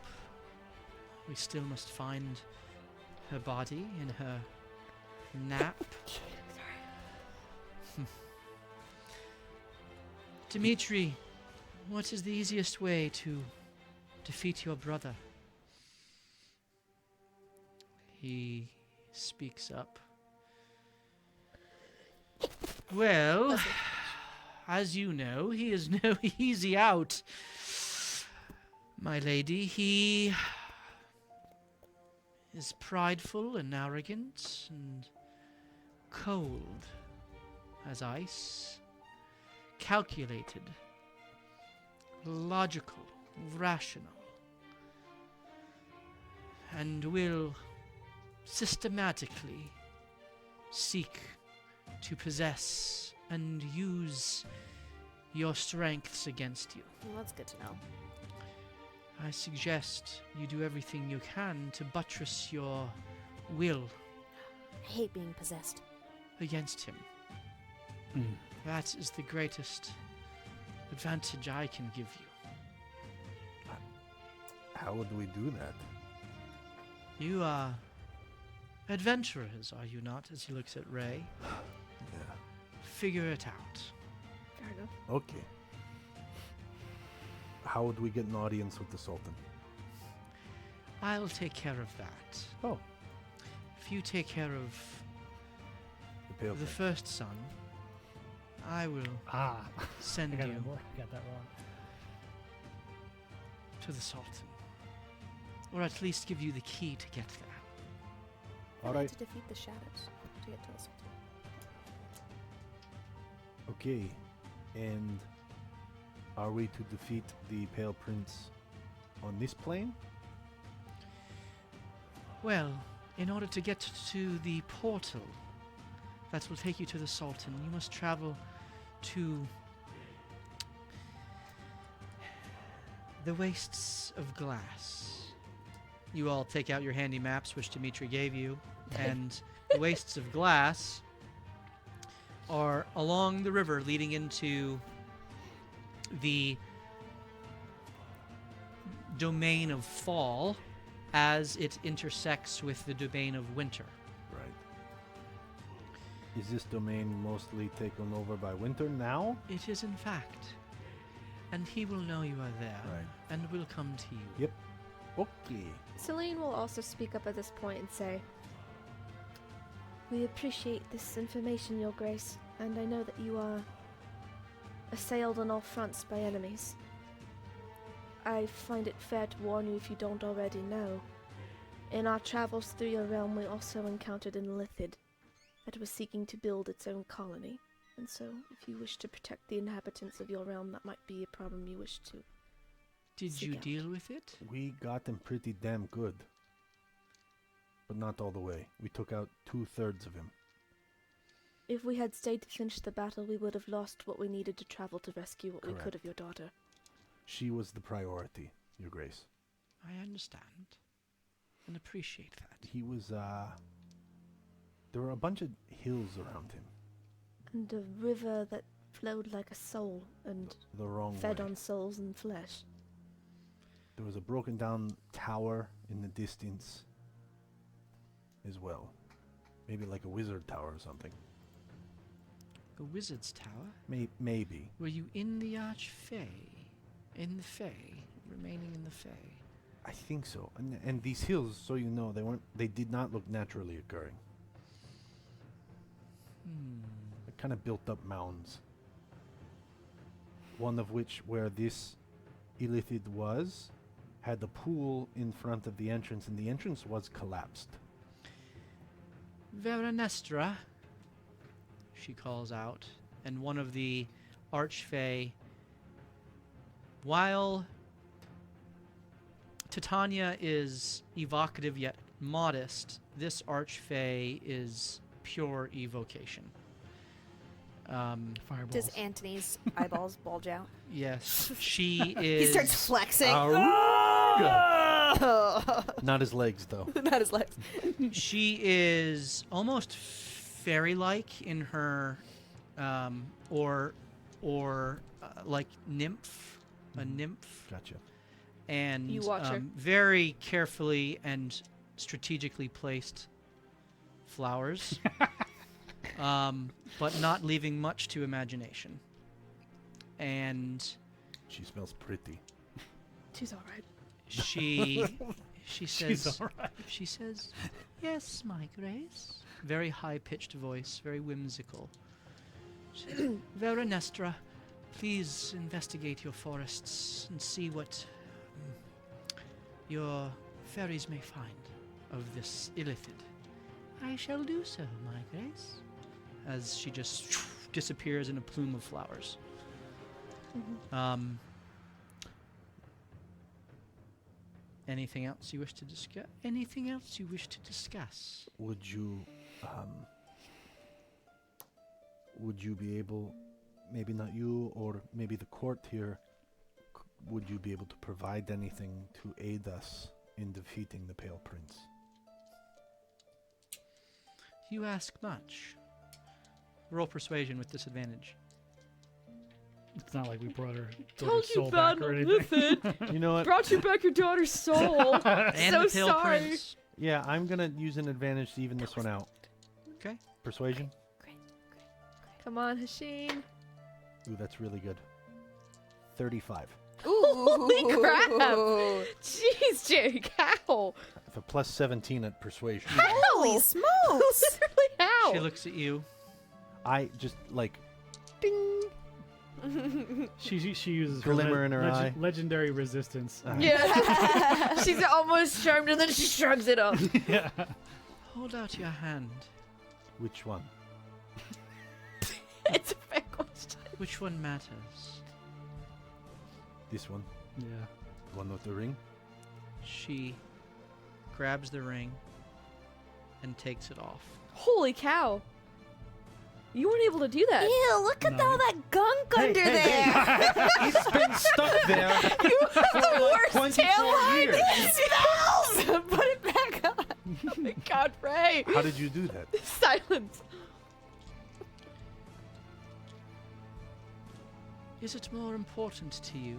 We still must find her body in her nap. Dimitri, what is the easiest way to defeat your brother? He speaks up. Well, as you know, he is no easy out. My lady, he is prideful and arrogant and cold as ice, calculated, logical, rational, and will systematically seek to possess and use your strengths against you. Well, that's good to know. I suggest you do everything you can to buttress your will I hate being possessed. against him. That is the greatest advantage I can give you. How would we do that? You are adventurers, are you not? As he looks at Ray. Yeah. Figure it out. Fair enough. Okay. How would we get an audience with the Sultan? I'll take care of that. Oh, If you take care of the Pale the Prince. first son, I will Ah, send I got, you got that wrong. to the Sultan. Or at least give you the key to get there. All I right. need to defeat the shadows to get to the Sultan. Okay. And are we to defeat the Pale Prince on this plane? Well, in order to get to the portal that will take you to the Sultan, you must travel to the Wastes of Glass. You all take out your handy maps, which Dimitri gave you, and the Wastes of Glass are along the river leading into the domain of fall as it intersects with the domain of winter. Right. Is this domain mostly taken over by winter now? It is, in fact. And he will know you are there Right. and will come to you. Yep. Okay. Celine will also speak up at this point and say, "We appreciate this information, Your Grace, and I know that you are assailed on all fronts by enemies. I find it fair to warn you if you don't already know. In our travels through your realm, we also encountered an Lithid that was seeking to build its own colony, and so if you wish to protect the inhabitants of your realm, that might be a problem you wish to. Did Seek you out. deal with it? We got them pretty damn good. But not all the way. We took out 2/3 of him. If we had stayed to finish the battle, we would have lost what we needed to travel to rescue what we Correct. could of your daughter." She was the priority, Your Grace. I understand and appreciate that. He was, there were a bunch of hills around him. And a river that flowed like a soul and The wrong fed way. on souls and flesh. There was a broken down tower in the distance as well. Maybe like a wizard tower or something. A wizard's tower? Maybe. Were you in the Archfey? In the Fey? Remaining in the Fey? I think so. And these hills, so you know, they did not look naturally occurring. They're kind of built up mounds. One of which, where this Illithid was, had a pool in front of the entrance, and the entrance was collapsed. Veranestra, she calls out, and one of the Archfey, while Titania is evocative yet modest, this Archfey is pure evocation. Fireballs. Does Anthony's eyeballs bulge out? Yes, she He is. starts flexing. Not his legs, though. Not his legs. She is almost fairy-like in her, like nymph, a nymph, Gotcha. and You watch her. very carefully and strategically placed flowers, but not leaving much to imagination. And She smells pretty. She's all right. she She's says, alright. she says, "Yes, my grace." Very high-pitched voice, very whimsical. She says, "Veranestra, please investigate your forests and see what your fairies may find of this illithid, I shall do so, my grace. As she just disappears in a plume of flowers. Anything else you wish to discuss? Anything else you wish to discuss? Would you be able, maybe not you, or maybe the court here, would you be able to provide anything to aid us in defeating the Pale Prince? You ask much. Roll persuasion with disadvantage. It's not like we brought her Told daughter's you soul back about or anything. You know what? Brought you back your daughter's soul. And So the Pale sorry. Prince. Yeah, I'm gonna use an advantage to even this one out. Okay. Persuasion? Come on, Hasheen. Ooh, that's really good. 35. Holy crap! Jeez, Jake, how? I have a plus 17 at persuasion. Holy smokes! Literally how? She looks at you. I just like, ding. She uses her Glimmer in her eye. legendary resistance. Yeah. She's almost charmed and then she shrugs it off. Yeah. Hold out your hand. Which one? It's a fair question. Which one matters? This one. Yeah. The one with the ring. She grabs the ring and takes it off. Holy cow. You weren't able to do that. Ew, look at all that gunk under there. It's been stuck there You have the for like worst 24 tailline. years. It smells. Put it back on. Oh my god, Ray. How did you do that? Silence. Is it more important to you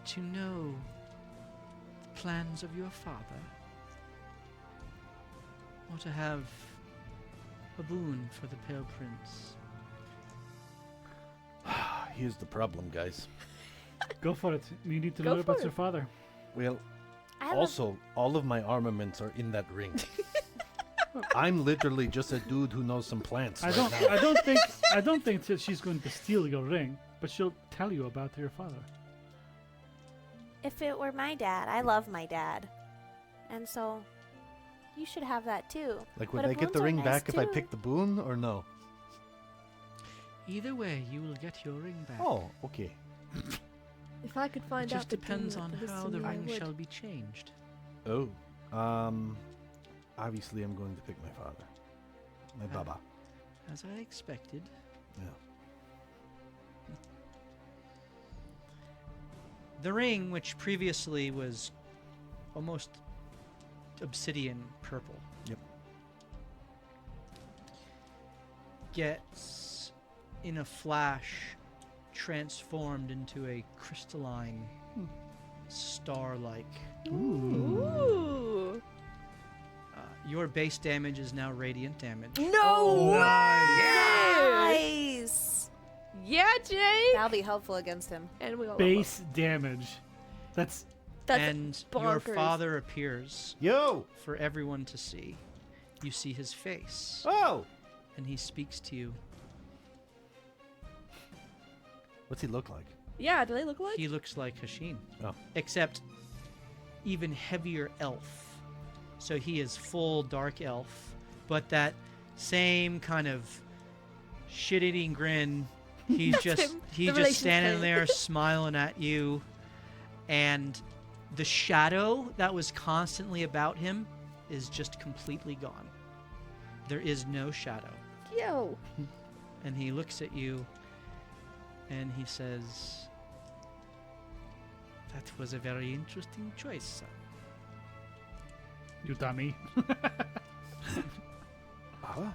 to know the plans of your father, or to have a boon for the Pale Prince? Here's the problem, guys. Go for it. You need to Go know about for your it. father. Well, I have also, all of my armaments are in that ring. I'm literally just a dude who knows some plants. I right don't. now. I don't think that she's going to steal your ring, but she'll tell you about your father. If it were my dad, I love my dad. And so, you should have that too. Like, would But I if get the boons are ring nice back if I too. pick the boon or no? Either way, you will get your ring back. Oh, okay. If I could It find just out the depends demon on that was how in the me, I ring would. shall be changed. Oh. Obviously I'm going to pick my father. My baba. As I expected. Yeah. The ring, which previously was almost obsidian purple, Yep. gets in a flash transformed into a crystalline star-like. Ooh. Your base damage is now radiant damage. No way! Nice! Yeah, Jake. That'll be helpful against him. And we all love Base damage. That's That's and your bonkers. father appears Yo! for everyone to see. You see his face, Oh! and he speaks to you. What's he look like? Yeah, do they look like? He looks like Hasheen, Oh. except even heavier elf. So he is full dark elf, but that same kind of shit-eating grin. He's That's just him, he's the just relation's standing thing. there smiling at you, and the shadow that was constantly about him is just completely gone. There is no shadow. Yo. And he looks at you and he says, "That was a very interesting choice, son." you dummy. Baba?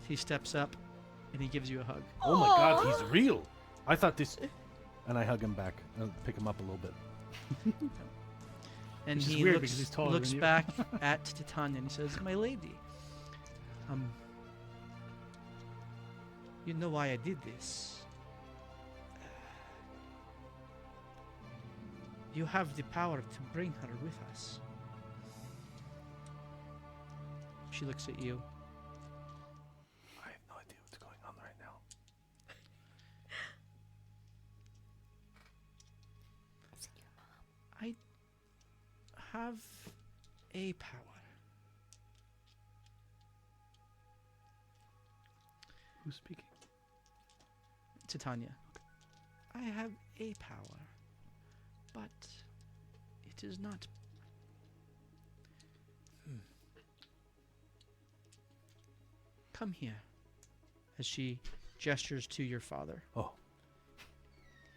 He steps up and he gives you a hug. Oh my god, he's real! I thought this... And I hug him back. And pick him up a little bit. And Which is he weird looks, because he's taller looks than you. back at Titania and he says, "My lady, you know why I did this. You have the power to bring her with us." She looks at you. I have no idea what's going on right now. I have a power. Who's speaking? Titania. I have a power, but it is not. Come here, as she gestures to your father. Oh.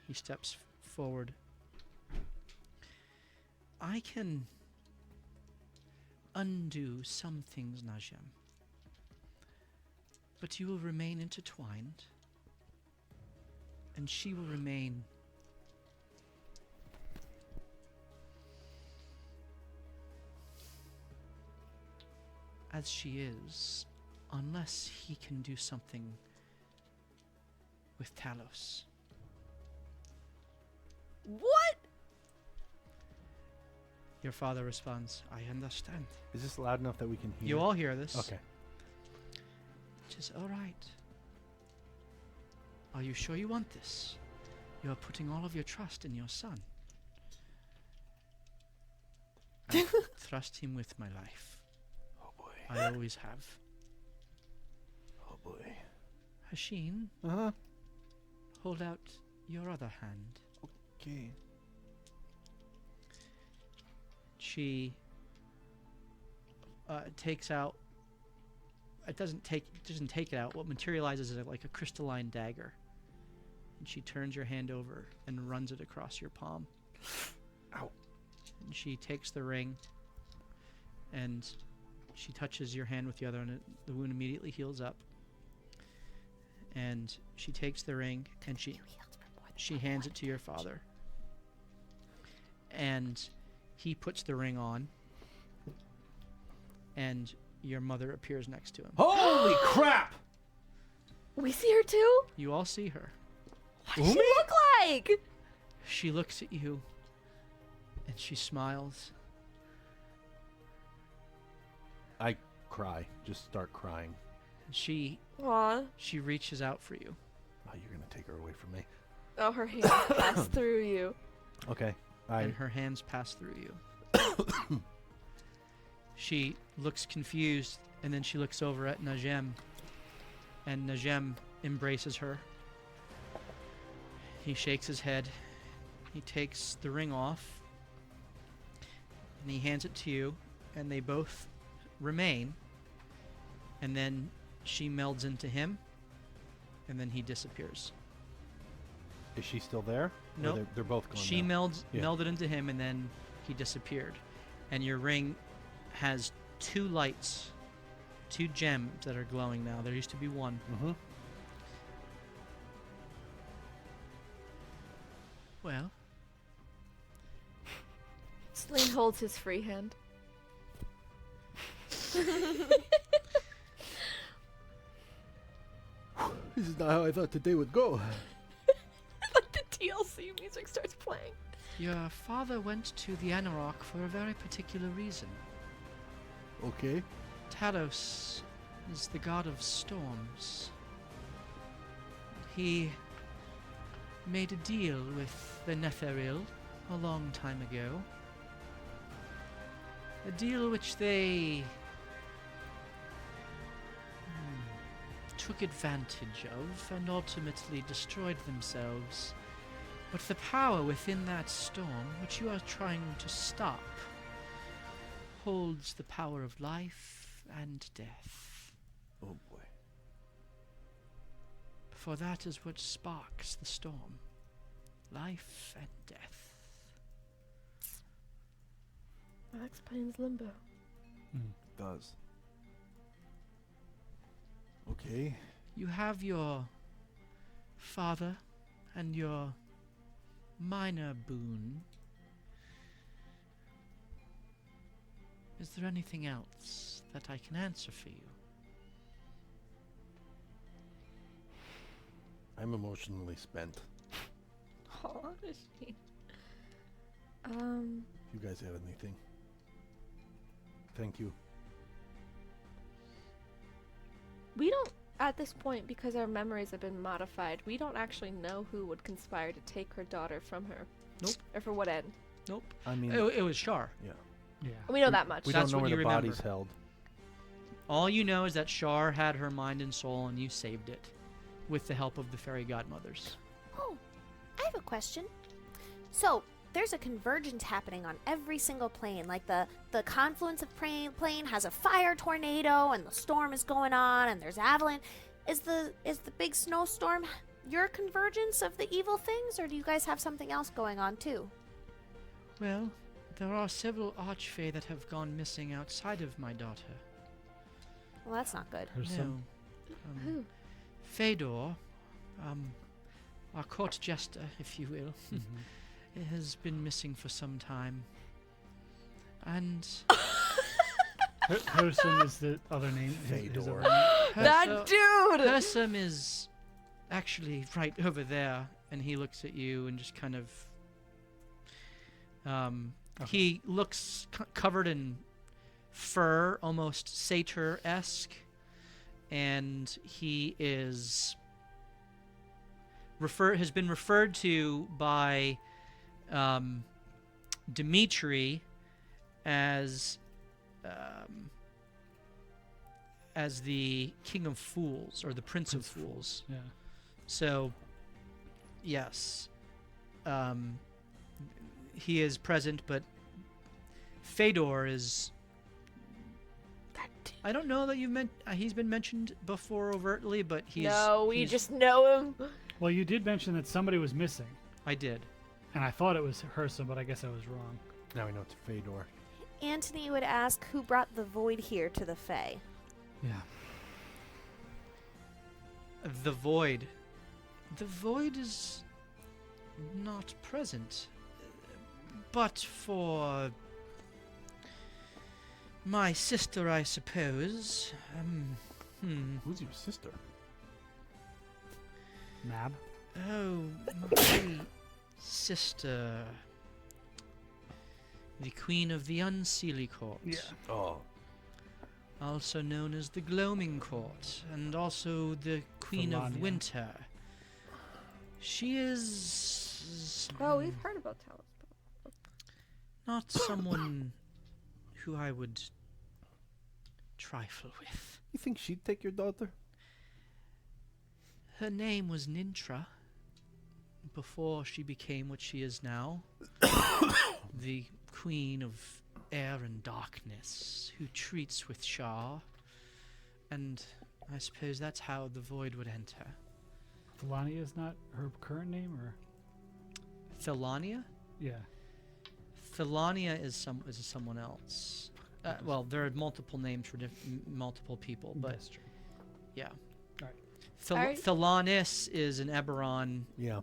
He steps forward. I can undo some things, Najem, but you will remain intertwined, and she will remain as she is, unless he can do something with Talos. What? Your father responds, I understand. Is this loud enough that we can hear? You all hear this. Okay. Which is all right. Are you sure you want this? You are putting all of your trust in your son. I trust him with my life. Oh boy. I always have. Oh boy. Hashin, Uh-huh. hold out your other hand. Okay. She takes out. It doesn't take it out. What materializes is like a crystalline dagger, and she turns your hand over and runs it across your palm. Ow. And she takes the ring, and she touches your hand with the other, and the wound immediately heals up. And she takes the ring, and she hands it to your father. And he puts the ring on, and your mother appears next to him. Holy crap! We see her too? You all see her. What does she look like? She looks at you, and she smiles. I cry. Just start crying. And she Aw. reaches out for you. Oh, you're gonna take her away from me. Oh, her hands pass through you. Okay. And her hands pass through you. She looks confused, and then she looks over at Najem, and Najem embraces her. He shakes his head. He takes the ring off, and he hands it to you, and they both remain. And then she melds into him, and then he disappears. Is she still there? Or Nope. They're both gone. She now? melded into him, and then he disappeared. And your ring has two lights, two gems that are glowing now. There used to be one. Mm-hmm. Well, Slaine holds his free hand. This is not how I thought the day would go. Like the TLC music starts playing. your father went to the Anarok for a very particular reason. Okay. Talos is the god of storms. He made a deal with the Netheril a long time ago. A deal which they took advantage of and ultimately destroyed themselves. But the power within that storm, which you are trying to stop, holds the power of life and death. Oh boy. For that is what sparks the storm. Life and death. That explains Limbo. Does. Okay. You have your father and your minor boon. Is there anything else that I can answer for you? I'm emotionally spent. Oh, is she? If you guys have anything. Thank you. We don't, at this point, because our memories have been modified, we don't actually know who would conspire to take her daughter from her. Nope. Or for what end. Nope. I mean, It was Shar. Yeah. We know that much. we That's don't know what where you the body's remember. held. All you know is that Shar had her mind and soul, and you saved it with the help of the fairy godmothers. Oh, I have a question. So, there's a convergence happening on every single plane. Like the confluence of plane has a fire tornado, and the storm is going on, and there's avalanche. Is the big snowstorm your convergence of the evil things, or do you guys have something else going on too? Well, there are several archfey that have gone missing outside of my daughter. Well, that's not good. There's No. some. Who? Fedor, our court jester, if you will, has been missing for some time. And Person is the other name. his Fedor. other name. That dude! Persum is actually right over there, and he looks at you and just kind of. He looks covered in fur, almost satyr-esque, and he is has been referred to by Dimitri as the King of Fools, or the Prince of Fools. Yeah. So, yes, he is present, but Fedor is. I don't know that he's been mentioned before overtly, but he's. No, we he's- just know him. Well, you did mention that somebody was missing, I did. and I thought it was Hersa, but I guess I was wrong. Now we know it's Fedor. Antony would ask who brought the void here to the Fae. Yeah. The void. The void is not present, but for my sister, I suppose. Who's your sister? Mab. Oh, my sister. The Queen of the Unseelie Court. Yeah. Oh. Also known as the Gloaming Court, and also the Queen of Felania. Winter. She is Oh, we've heard about Talos. not someone who I would trifle with. You think she'd take your daughter? Her name was Nintra before she became what she is now. The Queen of Air and Darkness, who treats with Shah. And I suppose that's how the void would enter. Felania is not her current name, or Thelania? yeah. Thelania is someone else. Well, there are multiple names for multiple people, but That's true. yeah. Alright. Thelanis is an Eberron Yeah.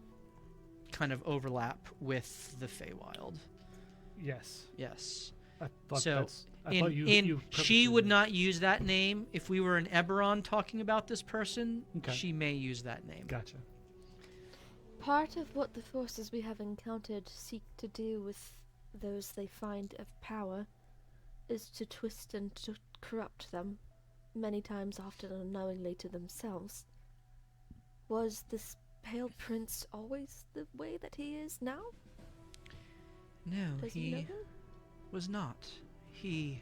kind of overlap with the Feywild. Yes. Yes. I thought So, that's. I thought you she purposely would did. not use that name if we were an Eberron talking about this person. Okay. She may use that name. Gotcha. Part of what the forces we have encountered seek to do with those they find of power is to twist and to corrupt them, many times often unknowingly to themselves. Was this Pale Prince always the way that he is now? No, Does he he know him? was not. He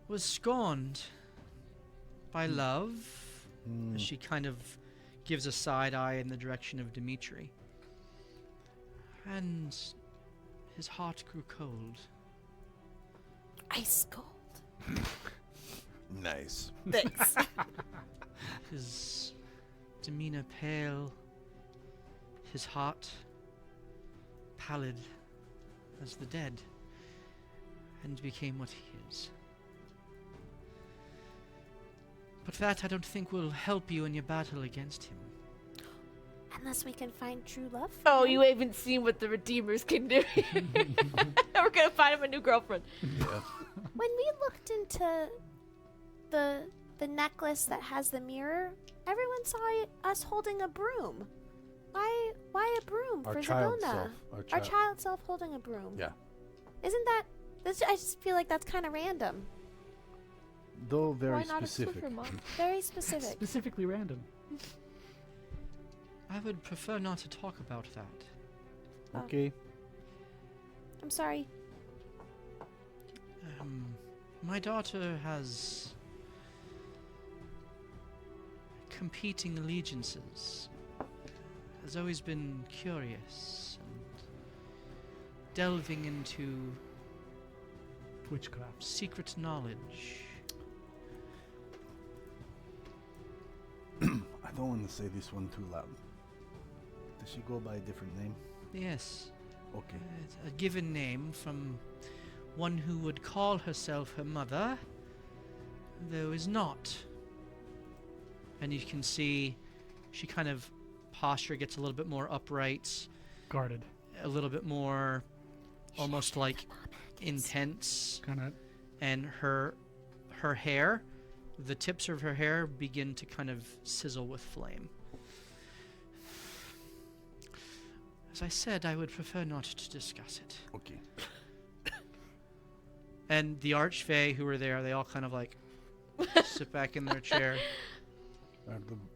was scorned by love. Mm. She kind of gives a side eye in the direction of Dimitri. And his heart grew cold. Ice cold. Nice. Thanks. His demeanor pale, his heart pallid as the dead, and became what he is. But that I don't think will help you in your battle against him. Unless we can find true love. for Oh, him. you haven't seen what the Redeemers can do. We're gonna find him a new girlfriend. When we looked into the necklace that has the mirror, everyone saw us holding a broom. Why a broom Our for child Zabilna? self. Our child self holding a broom. Yeah. Isn't that? I just feel like that's kind of random. Though very Why not specific. a Swiffer, Mom? Very specific. Specifically random. I would prefer not to talk about that. Okay. I'm sorry. My daughter has competing allegiances. Has always been curious and delving into Witchcraft. secret knowledge. I don't want to say this one too loud. Does she go by a different name? Yes, Okay. it's a given name from one who would call herself her mother, though is not. And you can see she kind of posture gets a little bit more upright, Guarded. a little bit more almost like intense, Kind of. and her hair, the tips of her hair begin to kind of sizzle with flame. As I said, I would prefer not to discuss it. Okay. And the archfey who were there, they all kind of like sit back in their chair.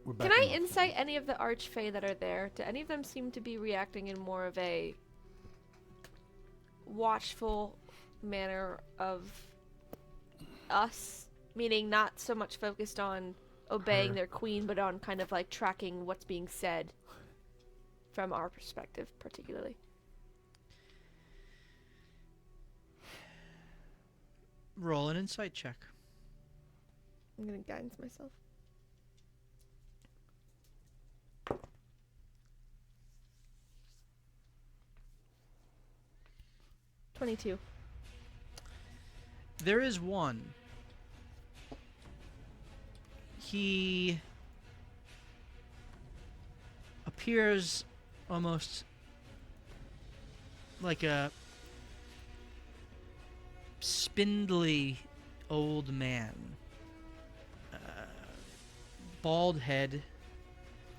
We're back Can I in the- insight any of the archfey that are there? Do any of them seem to be reacting in more of a watchful manner of us? Meaning not so much focused on obeying Her. their queen, but on kind of like tracking what's being said from our perspective, particularly. Roll an insight check. I'm gonna guidance myself. $22. There is one. He appears almost like a spindly old man. Bald head.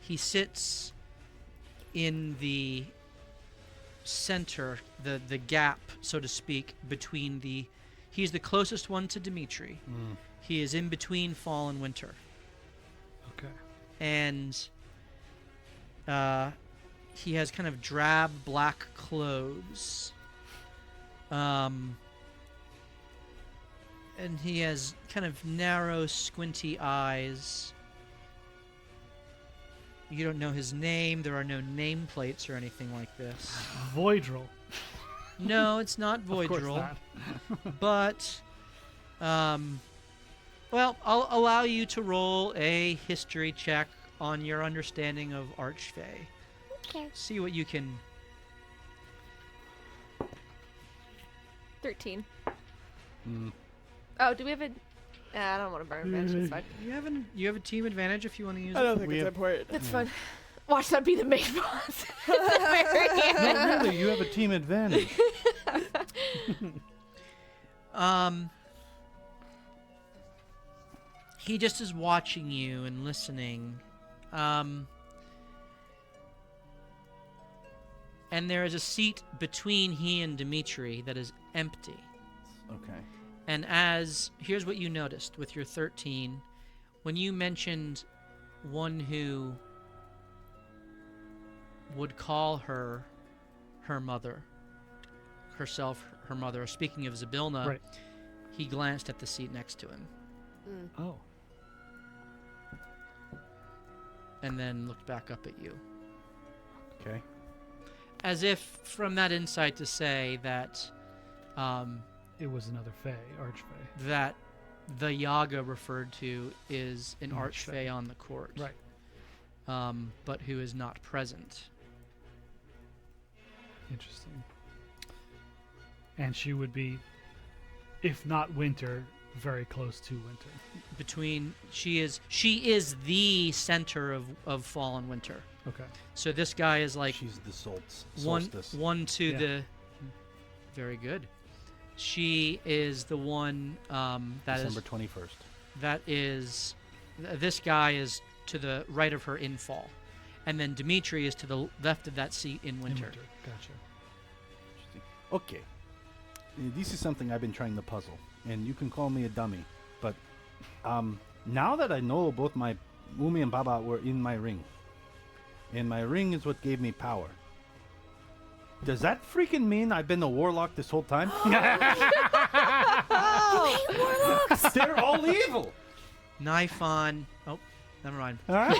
He sits in the center, the gap, so to speak, between the... He's the closest one to Dimitri. He is in between fall and winter. Okay. And he has kind of drab black clothes. And he has kind of narrow, squinty eyes. You don't know his name. There are no nameplates or anything like this. Voidril. No, it's not Of course Voidril. not. But, well, I'll allow you to roll a history check on your understanding of Archfey. Okay. See what you can... 13. Mm. Oh, do we have a... I don't want to burn advantage. It's fine. You have a team advantage if you want to use I it. don't think We it's have- important. That's fun. Watch that be the main boss. At the very end. No, really, you have a team advantage. He just is watching you and listening. And there is a seat between he and Dimitri that is empty. Okay. And here's what you noticed with your 13. When you mentioned one who would call her mother, herself her mother, speaking of Zabilna, Right. he glanced at the seat next to him Oh. and then looked back up at you. Okay. As if from that insight to say that It was another Fey, Archfey. that the Yaga referred to is an Archfey. archfey on the court. Right. But who is not present. Interesting. And she would be, if not winter, very close to winter. She is the center of fall and winter. Okay. So this guy is like She's the one to Yeah. the... Very good. She is the one that December is... 21st. That is... This guy is to the right of her in fall. And then Dimitri is to the left of that seat in winter. Gotcha. Okay. This is something I've been trying to puzzle, and you can call me a dummy, but now that I know both my Umi and Baba were in my ring, and my ring is what gave me power, Does that freaking mean I've been a warlock this whole time? Warlocks! They're all evil. Knife on. Oh, never mind. All right.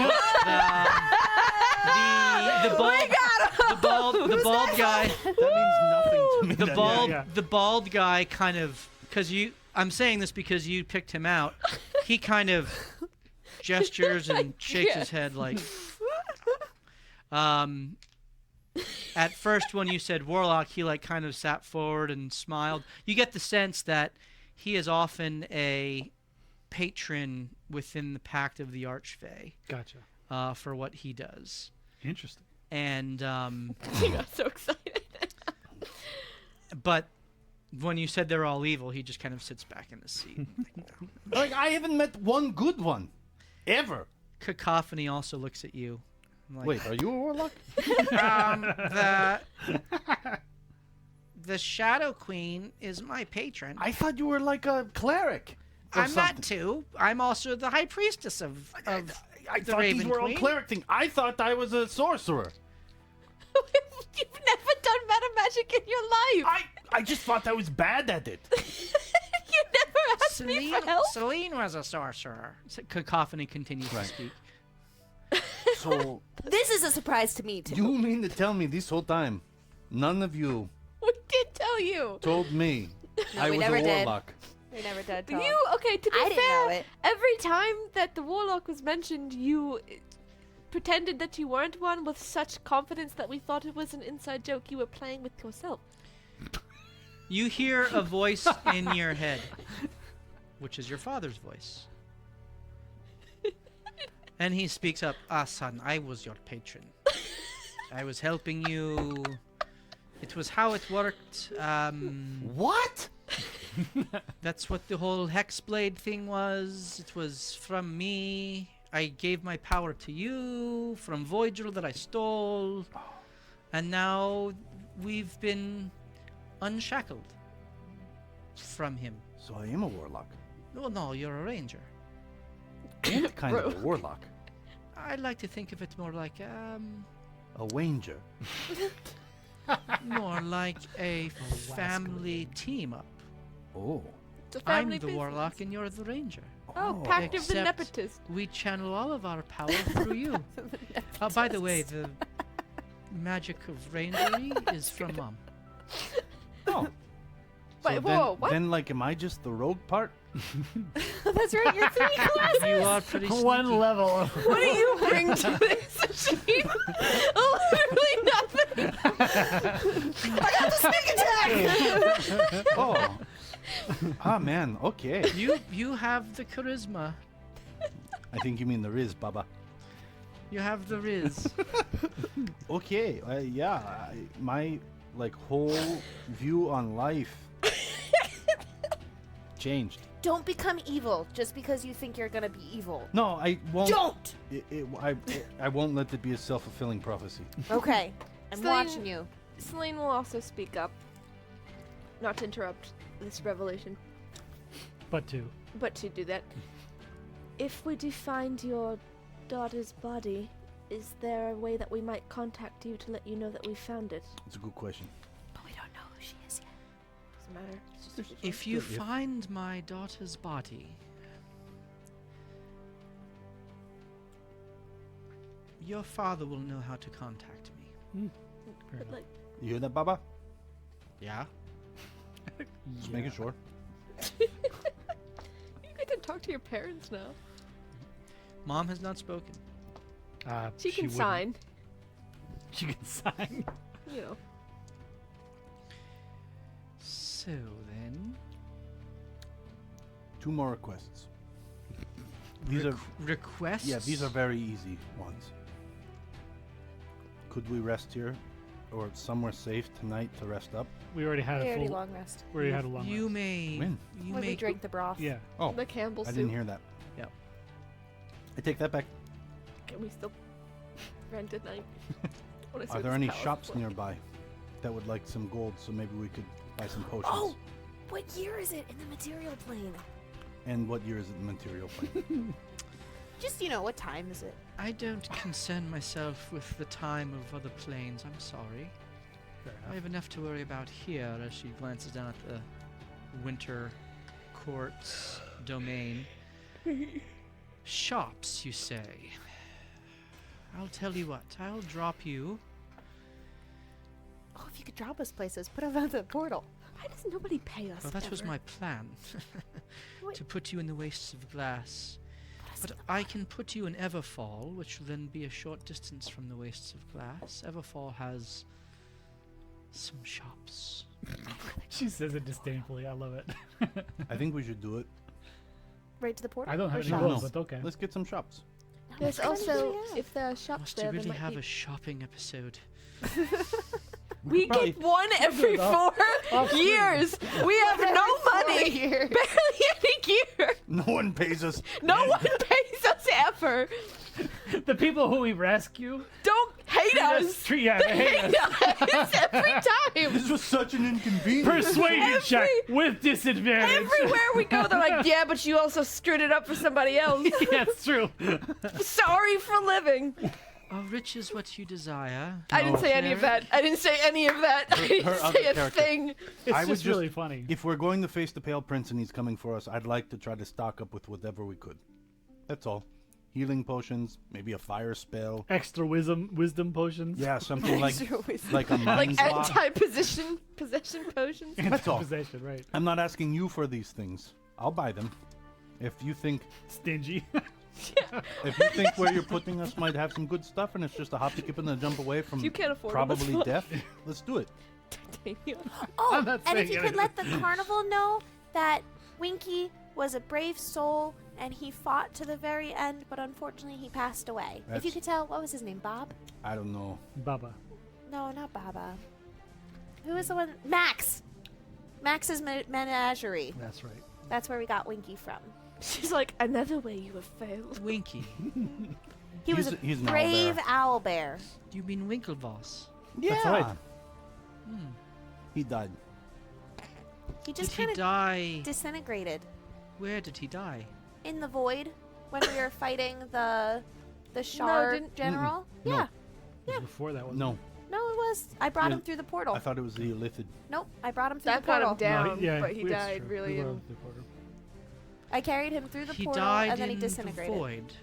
The bald guy. That means nothing to me. The then. bald, yeah. the bald guy kind of, because I'm saying this because you picked him out. He kind of gestures and shakes his head like. At first, when you said warlock, he like kind of sat forward and smiled. You get the sense that he is often a patron within the Pact of the Archfey Gotcha. for what he does. Interesting. And He got so excited. but when you said they're all evil, he just kind of sits back in his seat. Like, I haven't met one good one. Ever. Cacophony also looks at you. Like, Wait, are you a warlock? the Shadow Queen is my patron. I thought you were like a cleric. or I'm something. that too. I'm also the High Priestess of I the thought Raven these were all Queen. cleric things. I thought I was a sorcerer. You've never done meta magic in your life. I just thought I was bad at it. You never asked me for help. Celine was a sorcerer. Cacophony continues to speak. So, This is a surprise to me, too. you mean to tell me this whole time, none of you We did tell you. told me I we was never a did. warlock? We never did. You okay? To be I didn't fair, know it. every time that the warlock was mentioned, you pretended that you weren't one with such confidence that we thought it was an inside joke. You were playing with yourself. You hear a voice in your head, which is your father's voice. And he speaks up, son, I was your patron. I was helping you. It was how it worked. What? That's what the whole Hexblade thing was. It was from me. I gave my power to you from Voidril that I stole. And now we've been unshackled from him. So I am a warlock. Oh, no, you're a ranger. And kind of a warlock. I'd like to think of it more like, A wanger. more like a family team up. Oh. It's a I'm family the business. warlock and you're the ranger. Oh, pact of the Except nepotist. we channel all of our power through you. By the way, the magic of rangery is from Mom. Oh. Wait, then, whoa, what? Then, like, am I just the rogue part? That's right. You're three classes. You are pretty One sneaky. level. What do you bring to this machine? Literally nothing. Oh. Ah, man. Okay. You have the charisma. I think you mean the Riz, Baba. You have the riz. Okay. Yeah. My, like, whole view on life changed. Don't become evil just because you think you're gonna be evil. No, I won't. Don't. I won't let it be a self-fulfilling prophecy. Okay, I'm Celine- watching you. Celine will also speak up. Not to interrupt this revelation, But two. but to do that. If we do find your daughter's body, is there a way that we might contact you to let you know that we found it? It's a good question. But we don't know who she is yet. Doesn't matter. It's just a situation. If you Good, yeah. find my daughter's body, your father will know how to contact me. Fair But, enough. like, You hear that, Baba? Yeah? Just making sure. you get to talk to your parents now. Mom has not spoken. She can wouldn't. sign. She can sign. You know. So then, 2 more requests. These are requests. these are very easy ones. Could we rest here, or somewhere safe tonight to rest up? We already had We a already full. long rest. We already had a long. You rest. may. When? You When may. we drank the broth. Yeah. Oh, The Campbell I soup. didn't hear that. Yep. I take that back. Can we still rent at night? Wanna see Are what there this any palace shops is like. nearby that would like some gold, so maybe we could buy some potions? Oh, what year is it in the material plane? And what year is it in material plane? Just, what time is it? I don't concern myself with the time of other planes. I'm sorry. I have enough to worry about here as she glances down at the Winter Court's domain. Shops, you say? I'll tell you what, I'll drop you. Oh, if you could drop us places, put us on the portal. Why does nobody pay us? Well, that was ever? my plan. Wait. To put you in the Wastes of Glass. Put us But in the I can put you in Everfall, which will then be a short distance from the Wastes of Glass. Everfall has some shops. She says it disdainfully. I love it. I think we should do it. right to the portal. I don't have Or any shops? rules, but okay. Let's get some shops. There's Which kind do also, we have? if there are shops Must there, you there really might have be... a shopping episode? We probably- get one every off- 4 years. We have no money. Here. Barely any gear. No one pays us. No one pays us ever. The people who we rescue Don't hate us. Yeah, they hate us. us every time. This was such an inconvenience. Persuasion check Every- with disadvantage. Everywhere we go, they're like, yeah, but you also screwed it up for somebody else. Yeah, it's true. Sorry for living. Are riches what you desire? I didn't say any of that. I didn't say any of that. I didn't her say other a character. thing. It's I would just just- really funny. If we're going to face the Pale Prince and he's coming for us, I'd like to try to stock up with whatever we could. That's all. Healing potions, maybe a fire spell. Extra wisdom potions. Yeah, something like Extra wisdom. like a mind Like block. anti-possession potions. That's all. Possession, right? I'm not asking you for these things. I'll buy them. If you think Stingy. where you're putting us might have some good stuff and it's just a hop, skip, and a jump away from You can't afford probably them. death, let's do it. Oh, I'm not and if saying you could let the anything. carnival know that Winky was a brave soul and he fought to the very end, but unfortunately he passed away. If you That's- could tell, what was his name? Bob? I don't know. Baba. No, not Baba. Who was the one? Max! Max's menagerie. That's right. That's where we got Winky from. She's like, another way you have failed. Winky. He was He's a an brave owlbear. owl bear. You mean Winklevoss? Yeah. right. He died. He Did just he kind of die? disintegrated Where did he die? in the void when we were fighting the shard didn't- general. No. Yeah. It was before that one. No, No, it was. I brought Yeah, him through the portal. I thought it was the Illithid. Nope, I brought him through That the got portal. him down, yeah, but he it's died true. really We were in... the portal. I carried him through the He portal died and then he in disintegrated. the void.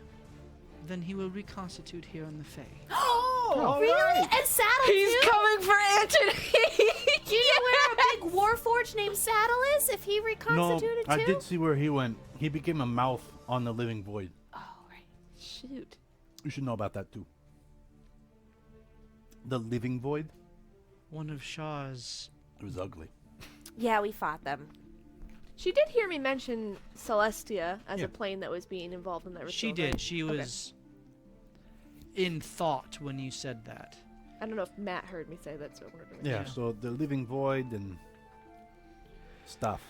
Then he will reconstitute here in the Fae. Oh, Really? And Saddle He's too? coming for Anthony. Do you know where a big warforged named Saddle is? If he No, reconstituted I too? did see where he went. He became a mouth on the living void. Oh, right. Shoot. You should know about that too. The living void? One of Shaw's. It was ugly. Yeah, we fought them. She did hear me mention Celestia as Yeah. a plane that was being involved in that ritual. She did. right? She Okay. was in thought when you said that. I don't know if Matt heard me say that, so I wanted to make Yeah, Yeah. so the living void and stuff.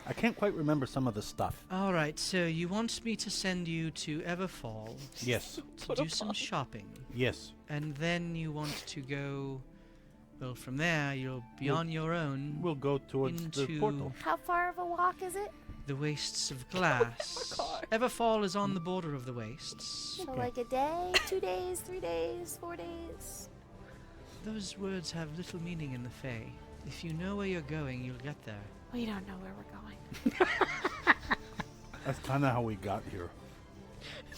I can't quite remember some of the stuff. All right, so you want me to send you to Everfall Yes. to do some shopping, Yes. and then you want to go. Well, from there you'll be We'll- on your own. We'll go towards the Into- portal. How far of a walk is it? The Wastes of Glass. Everfall is on the border of the Wastes. So Okay. like a day, 2 days, 3 days, 4 days. Those words have little meaning in the Fae. If you know where you're going, you'll get there. We don't know where we're going. That's kind of how we got here.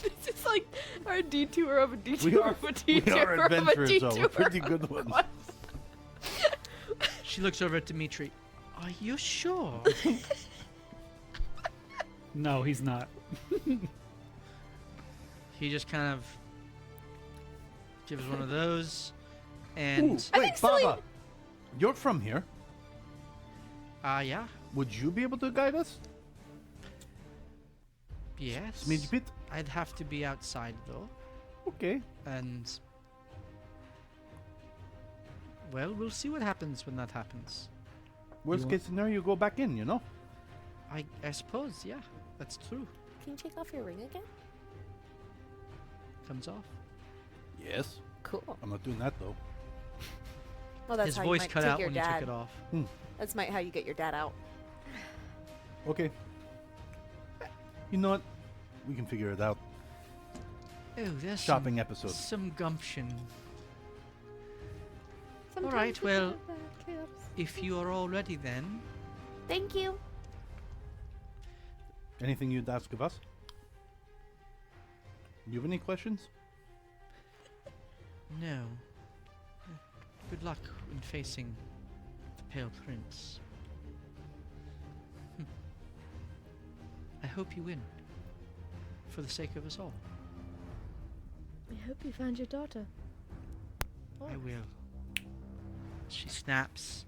This is like our detour of a detour We are, of a we detour are of a adventurers, though. We're detour. pretty good ones. She looks over at Dimitri. Are you sure? No, he's not. He just kind of gives one of those, and Ooh, wait, Baba. You're from here. Yeah, Would you be able to guide us? yes. Smidge bit? I'd have to be outside though, Okay. and well, we'll see what happens when that happens. Worst case scenario, you go back in, you know? I suppose, yeah, that's true. Can you take off your ring again? Comes off. Yes. Cool. I'm not doing that, though. Well, that's His how voice you might cut take out your when you dad. took it off. That's how you get your dad out. Okay. You know what? We can figure it out. Oh, there's Shopping episode. some gumption. Sometimes right, we well, have backups. if you are all ready then, Thank you. Anything you'd ask of us? You have any questions? no. Good luck in facing the Pale Prince. I hope you win. For the sake of us all. I hope you found your daughter. I will. She snaps,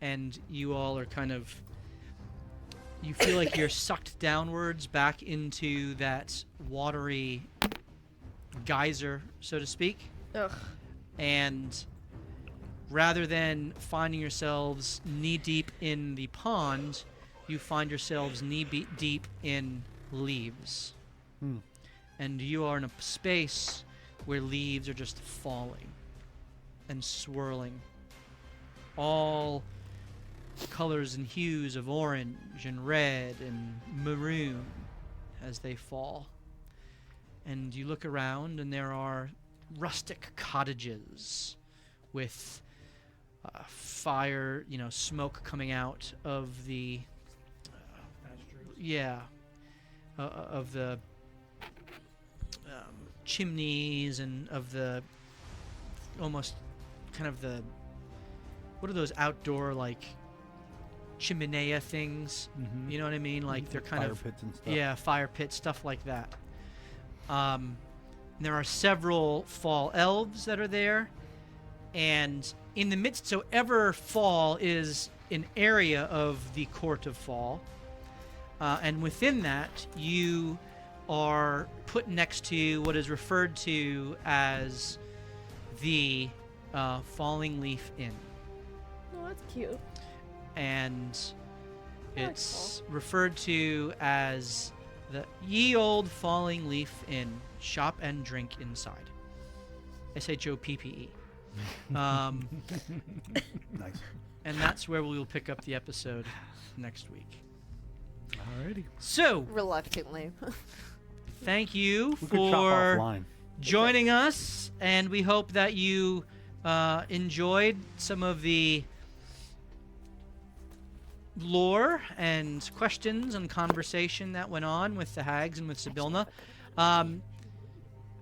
and you all are kind of. You feel like you're sucked downwards back into that watery geyser, so to speak. Ugh. And rather than finding yourselves knee deep in the pond, you find yourselves deep in leaves. Hmm. And you are in a space where leaves are just falling and swirling. All colors and hues of orange and red and maroon as they fall. And you look around and there are rustic cottages with fire, smoke coming out of the of the chimneys and of the almost kind of the what are those outdoor like chimenea things? Mhm. You know what I mean? Like they're kind Fire of pits and stuff. yeah, fire pits, stuff like that. There are several fall elves that are there, and in the midst, so Ever Fall is an area of the Court of Fall, and within that, you are put next to what is referred to as the Falling Leaf Inn, Oh, that's cute. and I like it's referred to as the Ye Old Falling Leaf Inn. Shop and drink inside. SHOPPE. Nice. And that's where we will pick up the episode next week. Alrighty. So, Reluctantly. thank you We could chop for offline. joining us, and we hope that you enjoyed some of the lore and questions and conversation that went on with the hags and with Sibylna.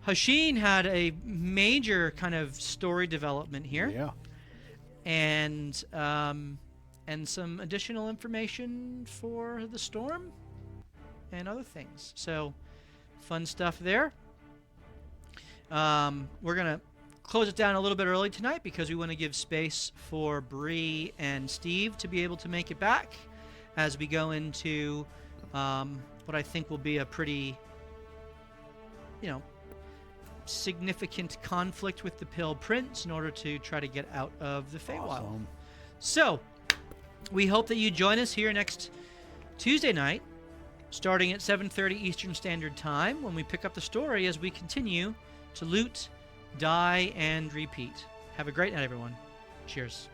Hashin had a major kind of story development here, Yeah. and some additional information for the storm and other things. So, fun stuff there. We're gonna close it down a little bit early tonight because we want to give space for Bree and Steve to be able to make it back as we go into what I think will be a pretty, significant conflict with the Pale Prince in order to try to get out of the Feywild. Awesome. So, we hope that you join us here next Tuesday night, starting at 7:30 Eastern Standard Time, when we pick up the story as we continue to loot, die, and repeat. Have a great night, everyone. Cheers.